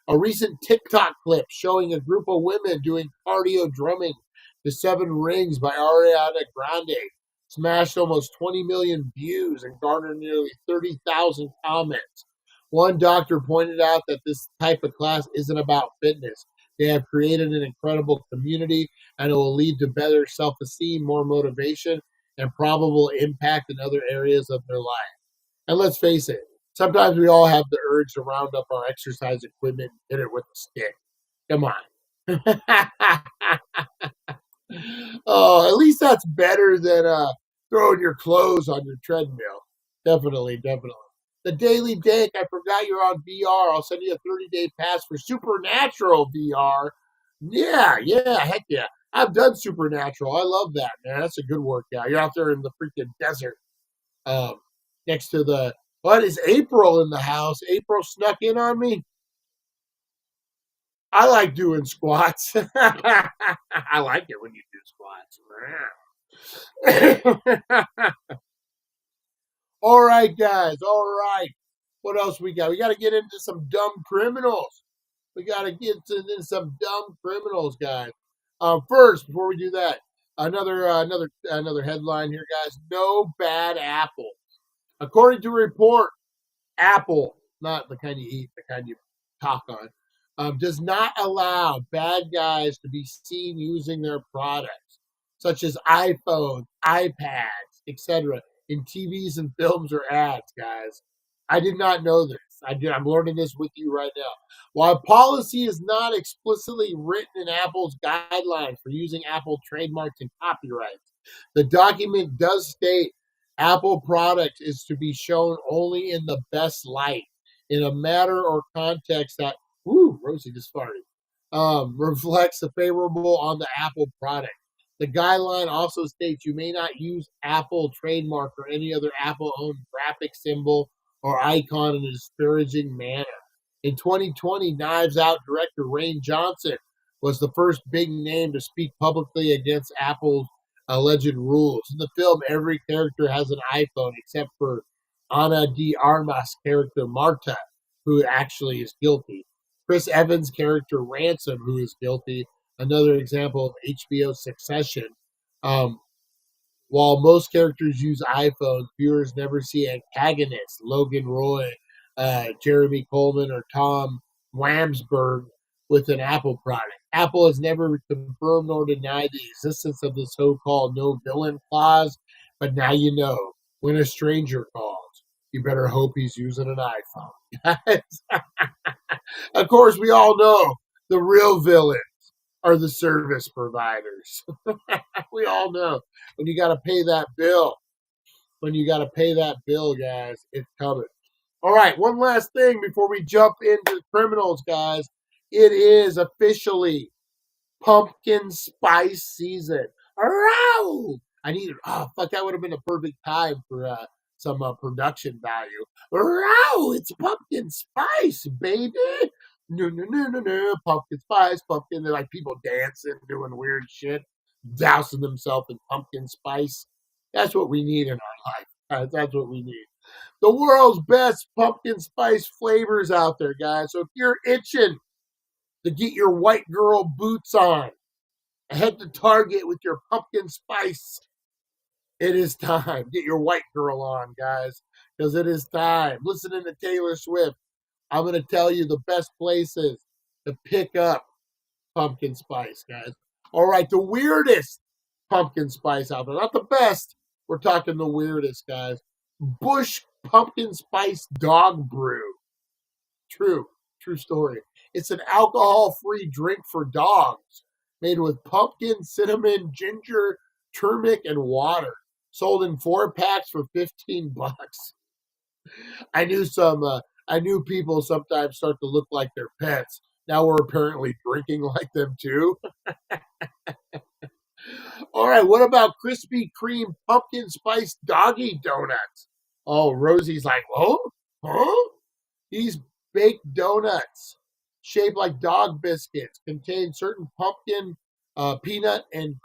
A recent TikTok clip showing a group of women doing cardio drumming to Seven Rings by Ariana Grande smashed almost 20 million views and garnered nearly 30,000 comments. One doctor pointed out that this type of class isn't about fitness. They have created an incredible community, and it will lead to better self-esteem, more motivation, and probable impact in other areas of their life. And let's face it, sometimes we all have the urge to round up our exercise equipment and hit it with a stick. Come on. Oh, at least that's better than throwing your clothes on your treadmill. Definitely, definitely. The Daily Dank, I forgot you're on VR. I'll send you a 30-day pass for Supernatural VR. Yeah, heck yeah. I've done Supernatural. I love that, man. That's a good workout. You're out there in the freaking desert. Next to the what is April in the house? April snuck in on me. I like doing squats. I like it when you do squats. All right, guys. All right. What else we got? We got to get into some dumb criminals. We got to get into some dumb criminals, guys. First, before we do that, another headline here, guys. No bad apple. According to a report, Apple, not the kind you eat, the kind you talk on, does not allow bad guys to be seen using their products, such as iPhones, iPads, etc., in TVs and films or ads, guys. I did not know this. I'm learning this with you right now. While policy is not explicitly written in Apple's guidelines for using Apple trademarks and copyrights, the document does state Apple product is to be shown only in the best light, in a matter or context that, Rosie just farted, reflects the favorable on the Apple product. The guideline also states you may not use Apple trademark or any other Apple-owned graphic symbol or icon in a disparaging manner. In 2020, Knives Out director Rain Johnson was the first big name to speak publicly against Apple's alleged rules. In the film, every character has an iPhone except for Ana de Armas' character Marta, who actually is guilty. Chris Evans' character Ransom, who is guilty. Another example of HBO's Succession. While most characters use iPhones, viewers never see antagonists, Logan Roy, Jeremy Coleman, or Tom Wamsberg with an Apple product. Apple has never confirmed nor denied the existence of the so-called no villain clause, but now you know. When a stranger calls, you better hope he's using an iPhone. Of course, we all know the real villains are the service providers. We all know when you got to pay that bill. When you got to pay that bill, guys, it's coming. All right, one last thing before we jump into the criminals, guys. It is officially pumpkin spice season. Around! That would have been a perfect time for some production value. Around! It's pumpkin spice, baby! No, pumpkin spice, pumpkin. They're like people dancing, doing weird shit, dousing themselves in pumpkin spice. That's what we need in our life. That's what we need. The world's best pumpkin spice flavors out there, guys. So if you're itching to get your white girl boots on, head to Target with your pumpkin spice. It is time. Get your white girl on, guys, because it is time. Listening to Taylor Swift, I'm going to tell you the best places to pick up pumpkin spice, guys. All right, the weirdest pumpkin spice out there. Not the best. We're talking the weirdest, guys. Bush pumpkin spice dog brew. True story. It's an alcohol-free drink for dogs made with pumpkin, cinnamon, ginger, turmeric, and water. Sold in 4-packs for $15. I knew people sometimes start to look like their pets. Now we're apparently drinking like them too. All right, what about Krispy Kreme pumpkin spice doggy donuts? Oh, Rosie's like, huh? These baked donuts shaped like dog biscuits contain certain pumpkin, peanut, and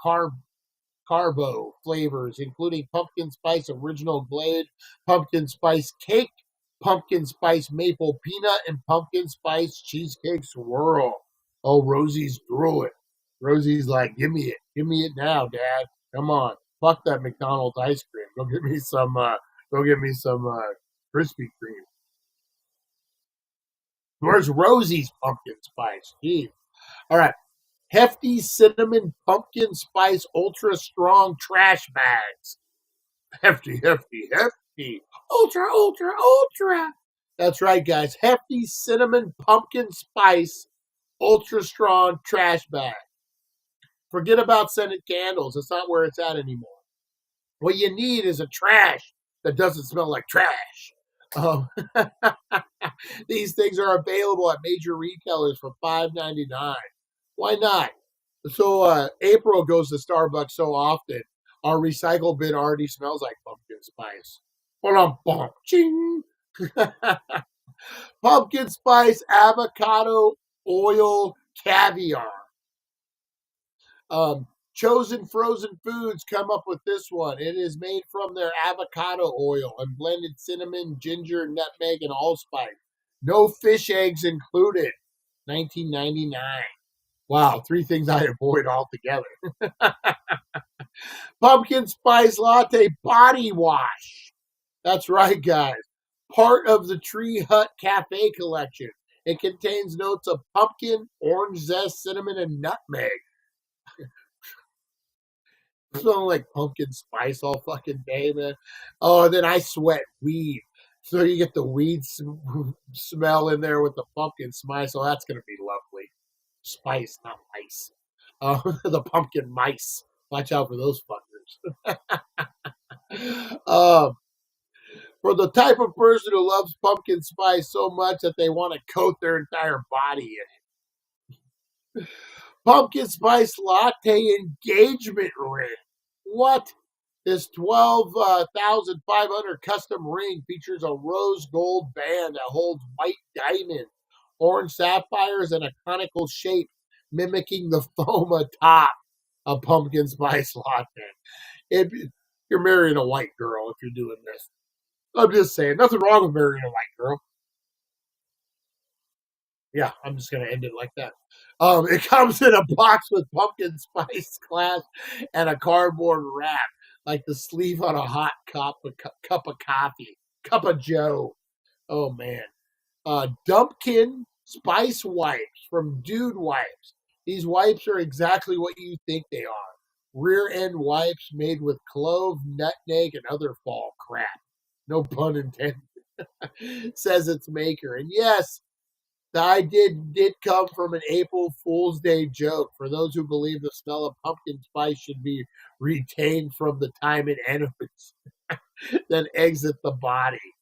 carbo flavors, including pumpkin spice original glade, pumpkin spice cake, pumpkin spice maple peanut, and pumpkin spice cheesecake swirl. Oh, Rosie's drooling. Rosie's like, give me it now, Dad. Come on, fuck that McDonald's ice cream. Go get me some Krispy Kreme. Where's Rosie's pumpkin spice? Jeez. All right. Hefty cinnamon pumpkin spice ultra strong trash bags. Hefty. Ultra. That's right, guys. Hefty cinnamon pumpkin spice ultra strong trash bag. Forget about scented candles. It's not where it's at anymore. What you need is a trash that doesn't smell like trash. These things are available at major retailers for $5.99. Why not? So April goes to Starbucks so often, our recycle bin already smells like pumpkin spice. Ching. Pumpkin spice avocado oil caviar. Chosen Frozen Foods come up with this one. It is made from their avocado oil and blended cinnamon, ginger, nutmeg, and allspice. No fish eggs included. $19.99. Wow, 3 things I avoid altogether. Pumpkin spice latte body wash. That's right, guys. Part of the Tree Hut Cafe collection. It contains notes of pumpkin, orange zest, cinnamon, and nutmeg. smelling like pumpkin spice all fucking day, man. Oh, and then I sweat weed. So you get the weed smell in there with the pumpkin spice. Oh, that's going to be lovely. Spice, not mice. The pumpkin mice. Watch out for those fuckers. For the type of person who loves pumpkin spice so much that they want to coat their entire body in it. Pumpkin spice latte engagement ring. What? This 12,500 custom ring features a rose gold band that holds white diamonds, orange sapphires, and a conical shape mimicking the foam atop a pumpkin spice latte. You're marrying a white girl if you're doing this. I'm just saying, nothing wrong with marrying a white girl. Yeah, I'm just going to end it like that. It comes in a box with pumpkin spice glass and a cardboard wrap, like the sleeve on a hot cup of coffee, cup of joe. Oh, man. Dumpkin spice wipes from Dude Wipes. These wipes are exactly what you think they are. Rear end wipes made with clove, nutmeg, and other fall crap. No pun intended. Says its maker. And yes, the idea did come from an April Fool's Day joke. For those who believe the smell of pumpkin spice should be retained from the time it enters, then exit the body.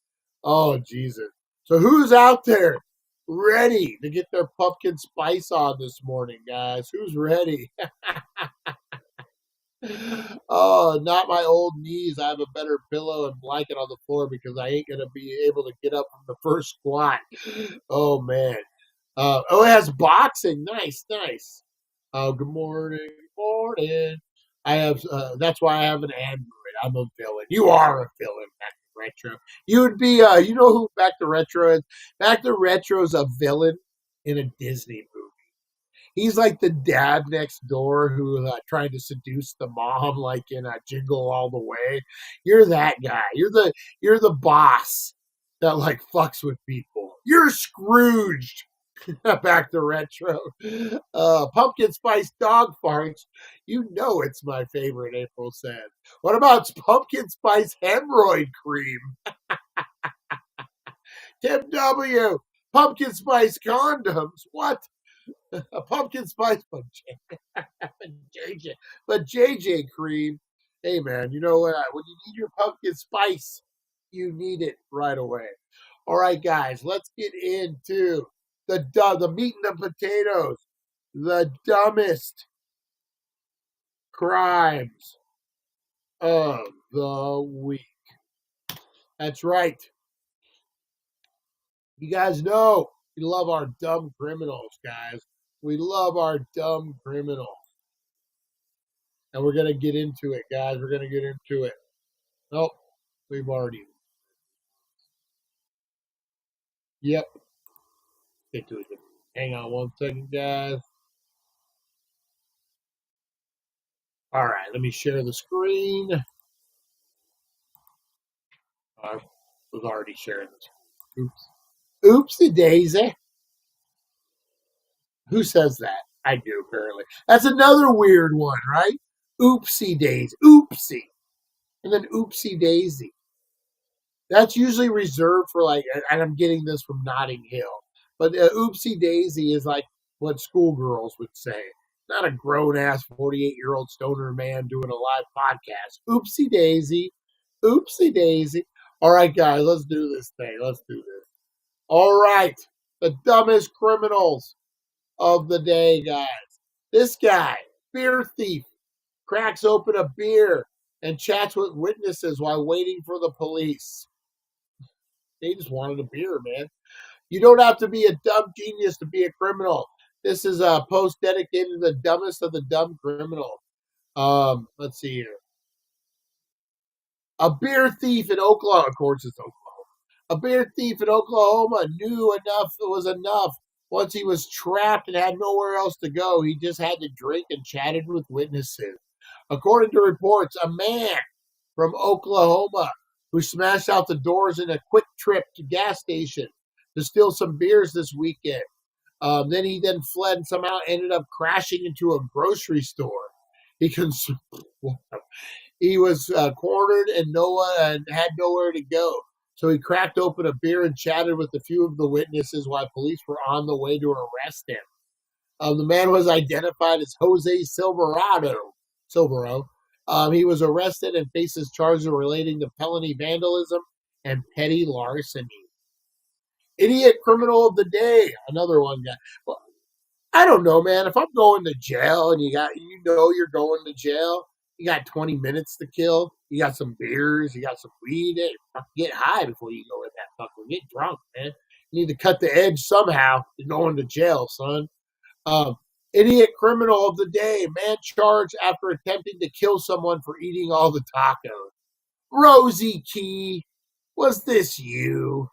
Oh, Jesus. So who's out there ready to get their pumpkin spice on this morning, guys? Who's ready? Oh, not my old knees. I have a better pillow and blanket on the floor because I ain't going to be able to get up from the first squat. Oh, man. It has boxing. Nice, nice. Good morning, morning. I have, that's why I have an Android. I'm a villain. You are a villain, Back to Retro. You would be, you know who Back to Retro is? Back to Retro is a villain in a Disney movie. He's like the dad next door who trying to seduce the mom, like in Jingle All the Way. You're that guy. You're the boss that like fucks with people. You're Scrooged. Back to Retro. Pumpkin spice dog farts. You know it's my favorite, April said. What about pumpkin spice hemorrhoid cream? Tim W. Pumpkin spice condoms. What? A pumpkin spice, but JJ cream. Hey man, you know what? When you need your pumpkin spice, you need it right away. All right, guys, let's get into the meat and the potatoes. The dumbest crimes of the week. That's right. You guys know we love our dumb criminals, guys. We love our dumb criminals. And we're going to get into it, guys. We're going to get into it. Nope. We've already. Yep. Get to it. Hang on one second, guys. All right. Let me share the screen. I was already sharing this. Oops. Oopsie daisy. Who says that? I do, apparently. That's another weird one, right? Oopsie daisy. Oopsie. And then oopsie daisy. That's usually reserved for like, and I'm getting this from Notting Hill, but oopsie daisy is like what schoolgirls would say. Not a grown ass 48-year-old stoner man doing a live podcast. Oopsie daisy. Oopsie daisy. All right, guys, let's do this thing. Let's do this. All right. The dumbest criminals of the day, guys. This guy, beer thief, cracks open a beer and chats with witnesses while waiting for the police. They just wanted a beer, man. You don't have to be a dumb genius to be a criminal. This is a post dedicated to the dumbest of the dumb criminals. Let's see here. A beer thief in Oklahoma, of course it's Oklahoma. A beer thief in Oklahoma knew enough was enough. Once he was trapped and had nowhere else to go, he just had to drink and chatted with witnesses. According to reports, a man from Oklahoma who smashed out the doors in a quick trip to gas station to steal some beers this weekend. Then he fled and somehow ended up crashing into a grocery store. He was cornered and had nowhere to go. So he cracked open a beer and chatted with a few of the witnesses while police were on the way to arrest him. The man was identified as Jose Silvero. He was arrested and faces charges relating to felony vandalism and petty larceny. Idiot criminal of the day, another one guy. Well, I don't know, man. If I'm going to jail and you're going to jail, you got 20 minutes to kill. You got some beers. You got some weed. Hey, get high before you go in that fucker. Get drunk, man. You need to cut the edge somehow. You're going to jail, son. Idiot criminal of the day. Man charged after attempting to kill someone for eating all the tacos. Rosie Key, was this you?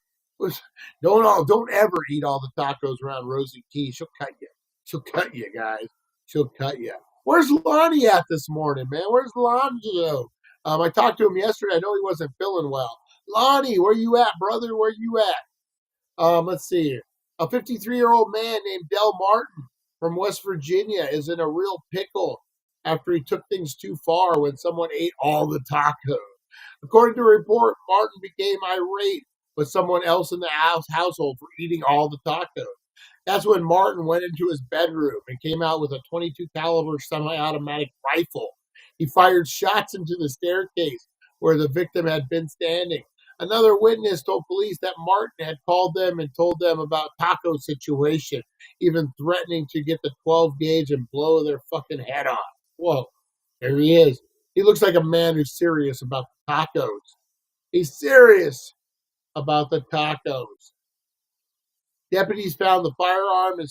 Don't ever eat all the tacos around Rosie Key. She'll cut you. She'll cut you, guys. She'll cut you. Where's Lonnie at this morning, man? Where's Lonzo? I talked to him yesterday. I know he wasn't feeling well. Lonnie, where you at, brother? Where you at? Let's see. A 53-year-old man named Del Martin from West Virginia is in a real pickle after he took things too far when someone ate all the tacos. According to a report, Martin became irate with someone else in the household for eating all the tacos. That's when Martin went into his bedroom and came out with a .22 caliber semi-automatic rifle. He fired shots into the staircase where the victim had been standing. Another witness told police that Martin had called them and told them about taco situation, even threatening to get the 12 gauge and blow their fucking head off. Whoa, there he is. He looks like a man who's serious about the tacos. He's serious about the tacos. Deputies found the firearm and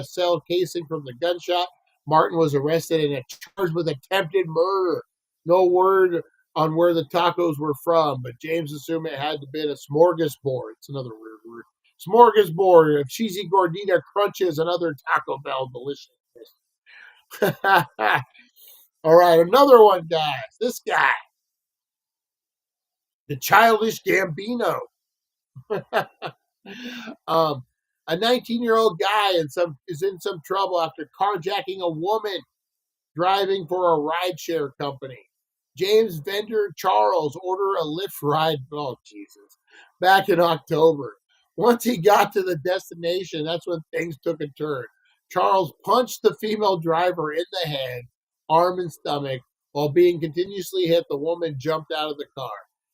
cell casing from the gunshot. Martin was arrested and charged with attempted murder. No word on where the tacos were from, but James assumed it had to be a smorgasbord. It's another weird word. Smorgasbord of cheesy gordita crunches and other Taco Bell deliciousness. All right, another one, guys. This guy, the childish Gambino. A 19-year-old guy is in some trouble after carjacking a woman driving for a rideshare company. James Vendor Charles ordered a Lyft ride. Oh, Jesus. Back in October. Once he got to the destination, that's when things took a turn. Charles punched the female driver in the head, arm, and stomach. While being continuously hit, the woman jumped out of the car.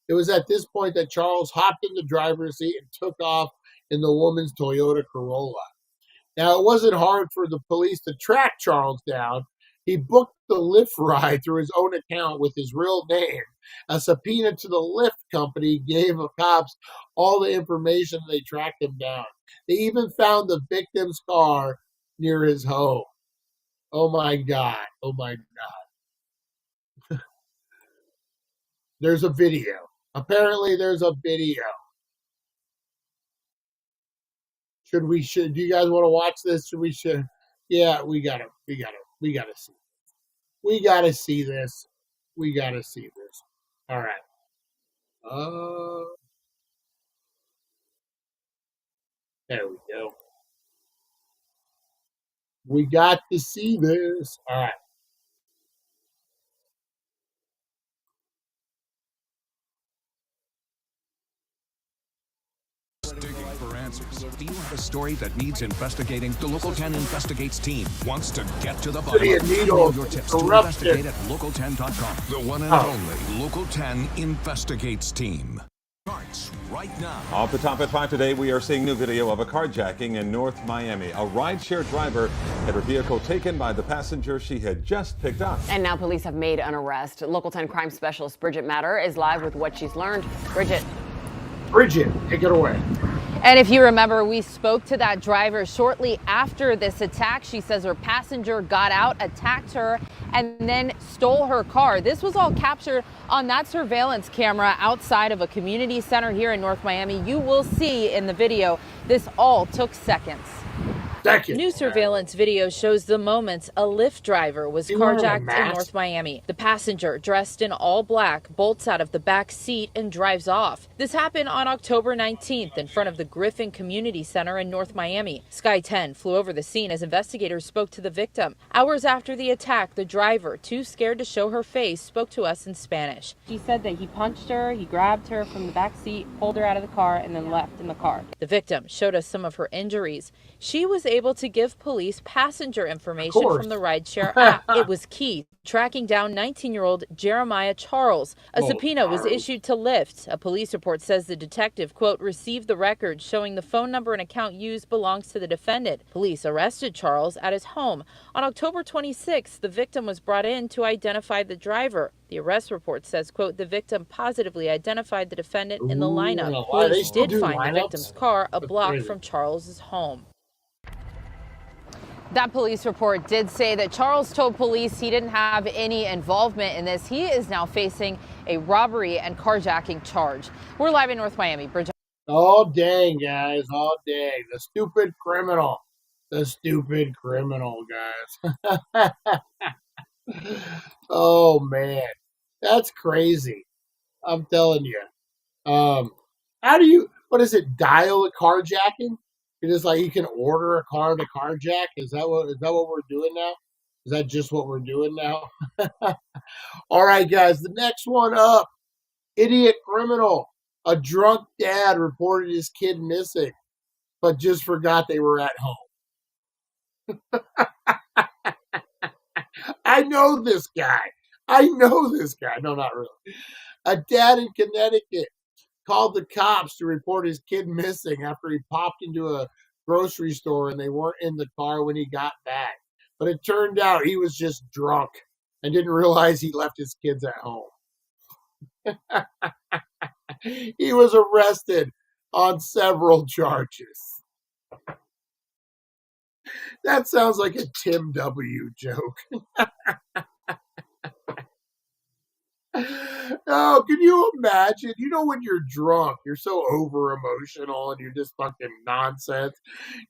It was at this point that Charles hopped in the driver's seat and took off in the woman's Toyota Corolla. Now, it wasn't hard for the police to track Charles down. He booked the Lyft ride through his own account with his real name. A subpoena to the Lyft company gave the cops all the information. They tracked him down. They even found the victim's car near his home. Oh, my God. Oh, my God. There's a video. Apparently, there's a video. Do you guys want to watch this? Yeah, we gotta see. We gotta see this. All right. There we go. We got to see this. All right. Digging for answers. Do you have a story that needs investigating? The Local 10 Investigates team wants to get to the bottom of it. Email your tips to investigate at local10.com. The one and only Local 10 Investigates team. Starts right now. Off the top at 5 today, we are seeing new video of a carjacking in North Miami. A rideshare driver had her vehicle taken by the passenger she had just picked up. And now police have made an arrest. Local 10 crime specialist Bridget Matter is live with what she's learned. Bridget, take it away. And if you remember, we spoke to that driver shortly after this attack. She says her passenger got out, attacked her, and then stole her car. This was all captured on that surveillance camera outside of a community center here in North Miami. You will see in the video, this all took seconds. Second. New surveillance video shows the moments a Lyft driver was carjacked in North Miami. The passenger, dressed in all black, bolts out of the back seat and drives off. This happened on October 19th in front of the Griffin Community Center in North Miami. Sky 10 flew over the scene as investigators spoke to the victim. Hours after the attack, the driver, too scared to show her face, spoke to us in Spanish. She said that he punched her, he grabbed her from the back seat, pulled her out of the car, and then left in the car. The victim showed us some of her injuries. She was able to give police passenger information from the rideshare app. It was key, tracking down 19-year-old Jeremiah Charles. A subpoena was issued to Lyft. A police report says the detective, quote, received the record showing the phone number and account used belongs to the defendant. Police arrested Charles at his home. On October 26th, the victim was brought in to identify the driver. The arrest report says, quote, the victim positively identified the defendant in the lineup. Police did find the victim's car a block from Charles's home. That police report did say that Charles told police he didn't have any involvement in this. He is now facing a robbery and carjacking charge. We're live in North Miami. Oh, dang, guys. Oh, dang. The stupid criminal. The stupid criminal, guys. Oh, man. That's crazy. I'm telling you. How do you, what is it, dial a carjacking? You're just like, you can order a car to carjack? Is that what we're doing now? Is that just what we're doing now? All right, guys, the next one up. Idiot criminal. A drunk dad reported his kid missing, but just forgot they were at home. I know this guy. No, not really. A dad in Connecticut called the cops to report his kid missing after he popped into a grocery store and they weren't in the car when he got back. But it turned out he was just drunk and didn't realize he left his kids at home. He was arrested on several charges. That sounds like a Tim W. joke. Oh, can you imagine? You know, when you're drunk, you're so over emotional and you're just fucking nonsense.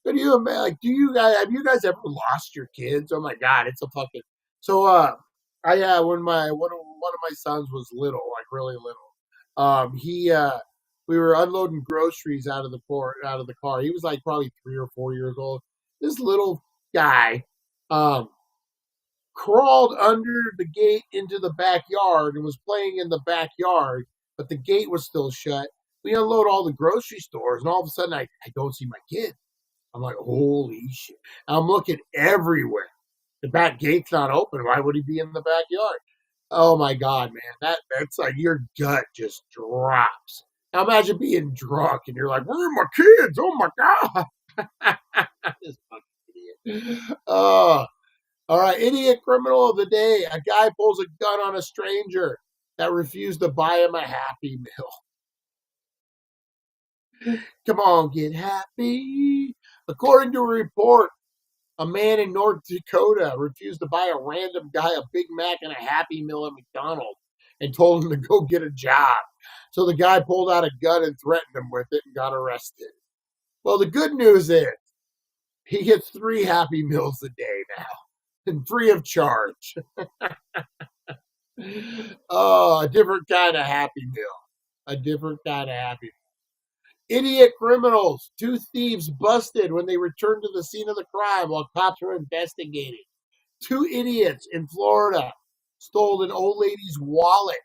Can you imagine? Like, have you guys ever lost your kids? Oh my God, it's a fucking. So, when one of my sons was little, like really little, we were unloading groceries out of the car. He was like probably 3 or 4 years old. This little guy, crawled under the gate into the backyard and was playing in the backyard, but the gate was still shut. We unload all the grocery stores, and all of a sudden I don't see my kid. I'm like, holy shit. I'm looking everywhere. The back gate's not open. Why would he be in the backyard? Oh my God, man. That's like your gut just drops. Now imagine being drunk and you're like, where are my kids? Oh my God. This fucking idiot. All right, idiot criminal of the day. A guy pulls a gun on a stranger that refused to buy him a Happy Meal. Come on, get happy. According to a report, a man in North Dakota refused to buy a random guy a Big Mac and a Happy Meal at McDonald's and told him to go get a job. So the guy pulled out a gun and threatened him with it and got arrested. Well, the good news is he gets 3 Happy Meals a day now. And free of charge. Oh, a different kind of Happy Meal. A different kind of Happy Meal. Idiot criminals. 2 thieves busted when they returned to the scene of the crime while cops were investigating. 2 idiots in Florida stole an old lady's wallet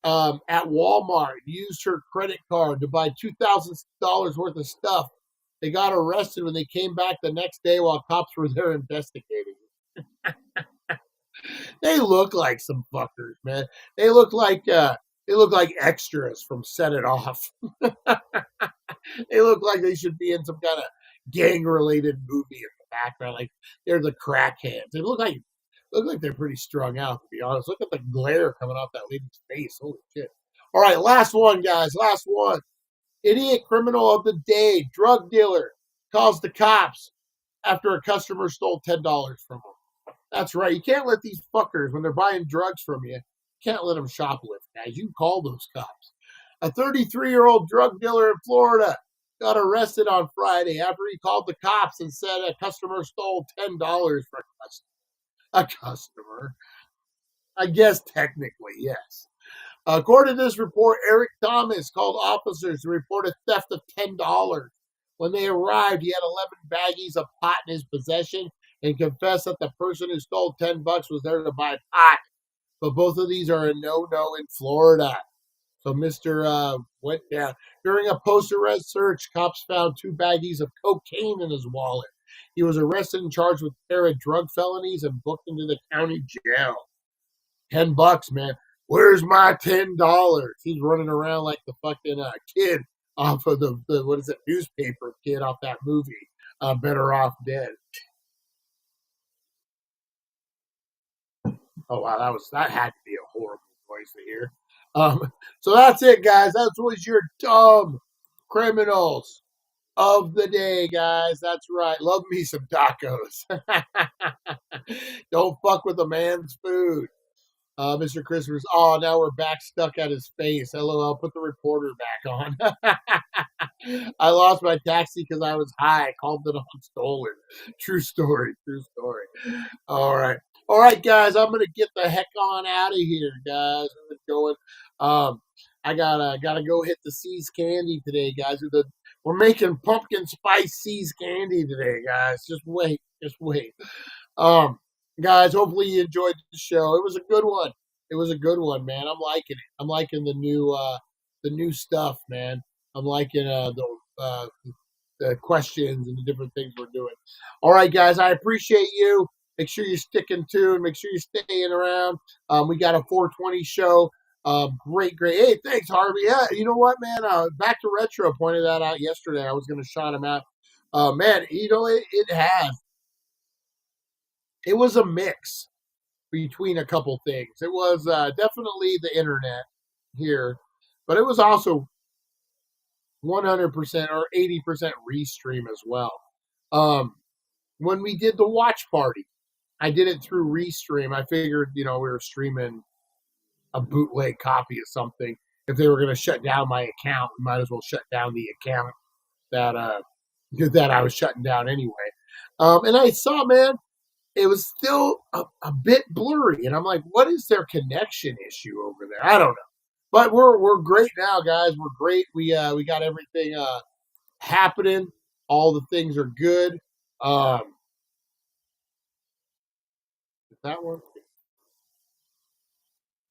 at Walmart, used her credit card to buy $2,000 worth of stuff. They got arrested when they came back the next day while cops were there investigating. They look like some fuckers, man. They look like extras from Set It Off. They look like they should be in some kind of gang-related movie in the background. Like they're the crackheads. They look like they're pretty strung out, to be honest. Look at the glare coming off that lady's face. Holy shit. All right, last one, guys. Last one. Idiot criminal of the day. Drug dealer calls the cops after a customer stole $10 from him. That's right. You can't let these fuckers, when they're buying drugs from you, can't let them shoplift, guys. You call those cops. A 33-year-old drug dealer in Florida got arrested on Friday after he called the cops and said a customer stole $10 from a customer. I guess technically, yes. According to this report, Eric Thomas called officers to report a theft of $10. When they arrived, he had 11 baggies of pot in his possession and confessed that the person who stole $10 was there to buy pot. But both of these are a no-no in Florida. So Mr. Went down. During a post-arrest search, cops found 2 baggies of cocaine in his wallet. He was arrested and charged with a pair of drug felonies and booked into the county jail. $10, man. Where's my $10? He's running around like the fucking kid off of the newspaper kid off that movie, Better Off Dead. Oh, wow, that had to be a horrible voice to hear. So that's it, guys. That was your dumb criminals of the day, guys. That's right. Love me some tacos. Don't fuck with a man's food. Mr. Christmas. Oh, now we're back stuck at his face. LOL. Put the reporter back on. I lost my taxi because I was high. Called it on stolen. True story. True story. All right. All right, guys. I'm gonna get the heck on out of here, guys. I'm going. I gotta go hit the Seas Candy today, guys. We're making pumpkin spice Seas Candy today, guys. Just wait. Just wait. Guys, hopefully you enjoyed the show. It was a good one. It was a good one, man. I'm liking it. I'm liking the new stuff, man. I'm liking the questions and the different things we're doing. All right, guys, I appreciate you. Make sure you're sticking tuned. Make sure you're staying around. We got a 420 show. Great. Hey, thanks, Harvey. Yeah, you know what, man? Back to Retro pointed that out yesterday. I was going to shout him out. Man, you know, it was a mix between a couple things. It was definitely the internet here, but it was also 100% or 80% restream as well. When we did the watch party, I did it through restream. I figured, we were streaming a bootleg copy of something. If they were going to shut down my account, we might as well shut down the account that I was shutting down anyway. And I saw, man, it was still a bit blurry, and I'm like, what is their connection issue over there? I don't know, but we're great now, guys. We're great. We got everything happening. All the things are good. Is that one?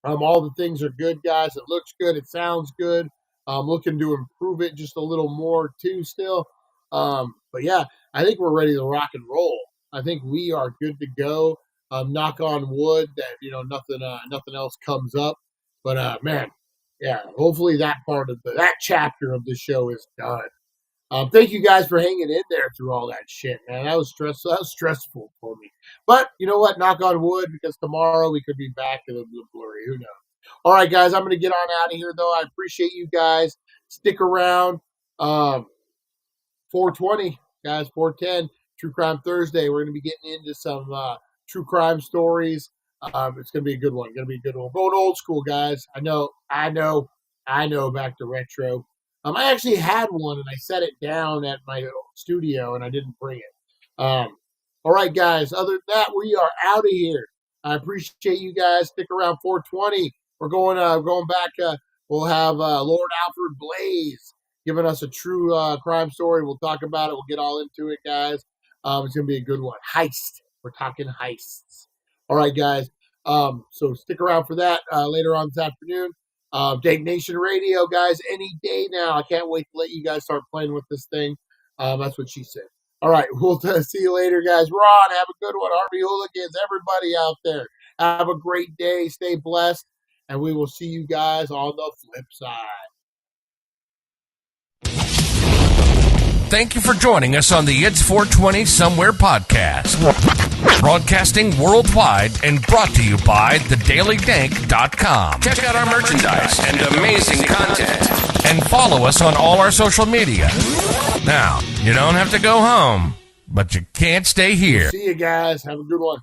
All the things are good, guys. It looks good. It sounds good. I'm looking to improve it just a little more too still. But yeah, I think we're ready to rock and roll. I think we are good to go. Knock on wood that nothing else comes up. But man, yeah. Hopefully that part of that chapter of the show is done. Thank you guys for hanging in there through all that shit, man. That was stressful. That was stressful for me. But you know what? Knock on wood, because tomorrow we could be back and it'll be blurry. Who knows? All right, guys. I'm gonna get on out of here, though. I appreciate you guys. Stick around. 420, guys. 410. True Crime Thursday. We're going to be getting into some true crime stories. It's going to be a good one. Going old school, guys. I know. Back to retro. I actually had one, and I set it down at my studio, and I didn't bring it. All right, guys. Other than that, we are out of here. I appreciate you guys. Stick around 420. We're going back. We'll have Lord Alfred Blaze giving us a true crime story. We'll talk about it. We'll get all into it, guys. It's going to be a good one. Heist. We're talking heists. All right, guys. So stick around for that later on this afternoon. Dank Nation Radio, guys, any day now. I can't wait to let you guys start playing with this thing. That's what she said. All right. We'll see you later, guys. Ron, have a good one. Harvey Hooligans, everybody out there. Have a great day. Stay blessed. And we will see you guys on the flip side. Thank you for joining us on the It's 420 Somewhere podcast. Broadcasting worldwide and brought to you by thedailydank.com. Check out our merchandise and amazing content. And follow us on all our social media. Now, you don't have to go home, but you can't stay here. See you guys. Have a good one.